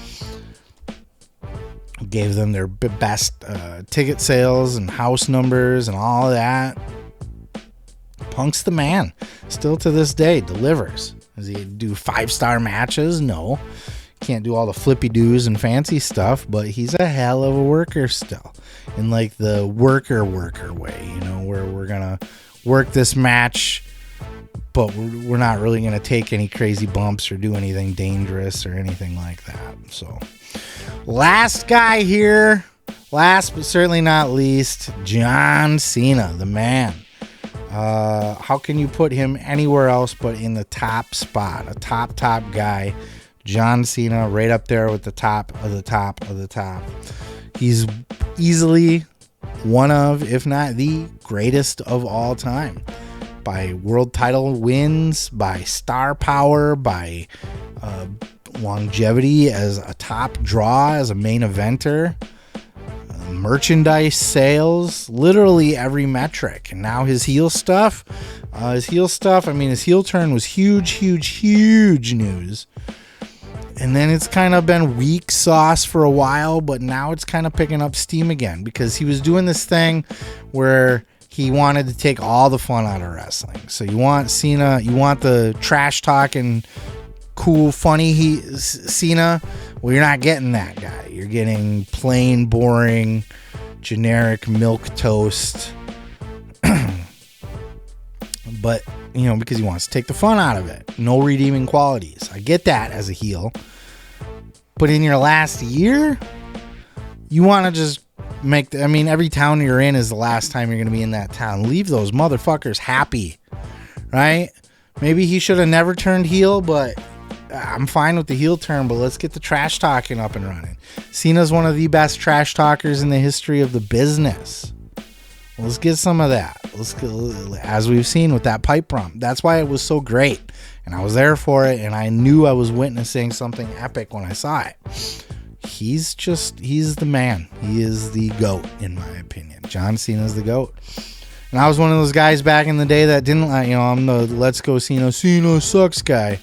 Gave them their best ticket sales and house numbers and all of that. Punk's the man. Still to this day, delivers. Does he do 5-star matches? No. Can't do all the flippy doos and fancy stuff, but he's a hell of a worker still. In like the worker way, you know, where we're going to work this match, but we're not really going to take any crazy bumps or do anything dangerous or anything like that. So, last guy here, last but certainly not least, John Cena, the man. How can you put him anywhere else but in the top spot? A top guy. John Cena, right up there with the top of the top of the top. He's easily one of, if not the greatest of all time. By world title wins, by star power, by longevity as a top draw, as a main eventer. Merchandise sales, literally every metric. And now his heel stuff, his heel turn was huge news. And then it's kind of been weak sauce for a while, but now it's kind of picking up steam again because he was doing this thing where he wanted to take all the fun out of wrestling. So you want Cena, you want the trash talking, cool, funny Cena. Well, you're not getting that guy. You're getting plain, boring, generic milquetoast. But, you know, because he wants to take the fun out of it. No redeeming qualities. I get that as a heel. But in your last year, you want to just every town you're in is the last time you're going to be in that town. Leave those motherfuckers happy, right? Maybe he should have never turned heel, but I'm fine with the heel turn, but let's get the trash talking up and running. Cena's one of the best trash talkers in the history of the business. Let's get some of that. As we've seen with that pipe bomb. That's why it was so great. And I was there for it, and I knew I was witnessing something epic when I saw it. He's the man. He is the GOAT, in my opinion. John Cena's the GOAT. And I was one of those guys back in the day that didn't like, you know, I'm the let's go Cena sucks guy.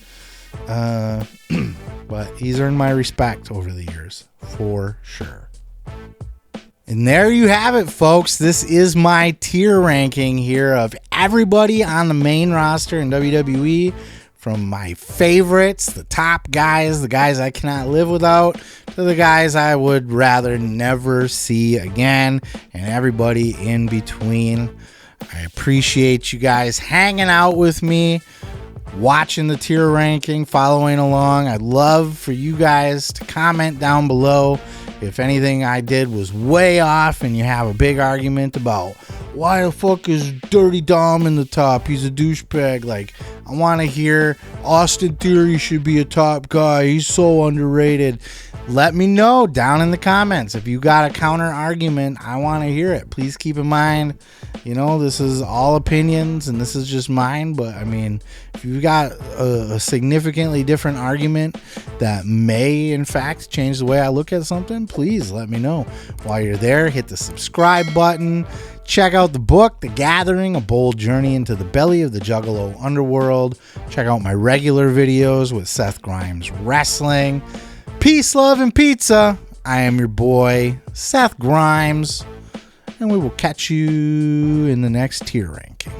But he's earned my respect over the years, for sure. And there you have it, folks. This is my tier ranking here of everybody on the main roster in WWE, from my favorites, the top guys, the guys I cannot live without, to the guys I would rather never see again, and everybody in between. I appreciate you guys hanging out with me, watching the tier ranking, following along. I'd love for you guys to comment down below if anything I did was way off and you have a big argument about why the fuck is Dirty Dom in the top? He's a douchebag. Like, I want to hear Austin Theory should be a top guy. He's so underrated. Let me know down in the comments. If you got a counter argument, I want to hear it. Please keep in mind, you know, this is all opinions and this is just mine. But I mean, if you've got a significantly different argument that may in fact change the way I look at something, please let me know. While you're there, hit the subscribe button. Check out the book, The Gathering, A Bold Journey into the Belly of the Juggalo Underworld. Check out my regular videos with Seth Grimes Wrestling. Peace, love, and pizza. I am your boy, Seth Grimes, and we will catch you in the next tier ranking.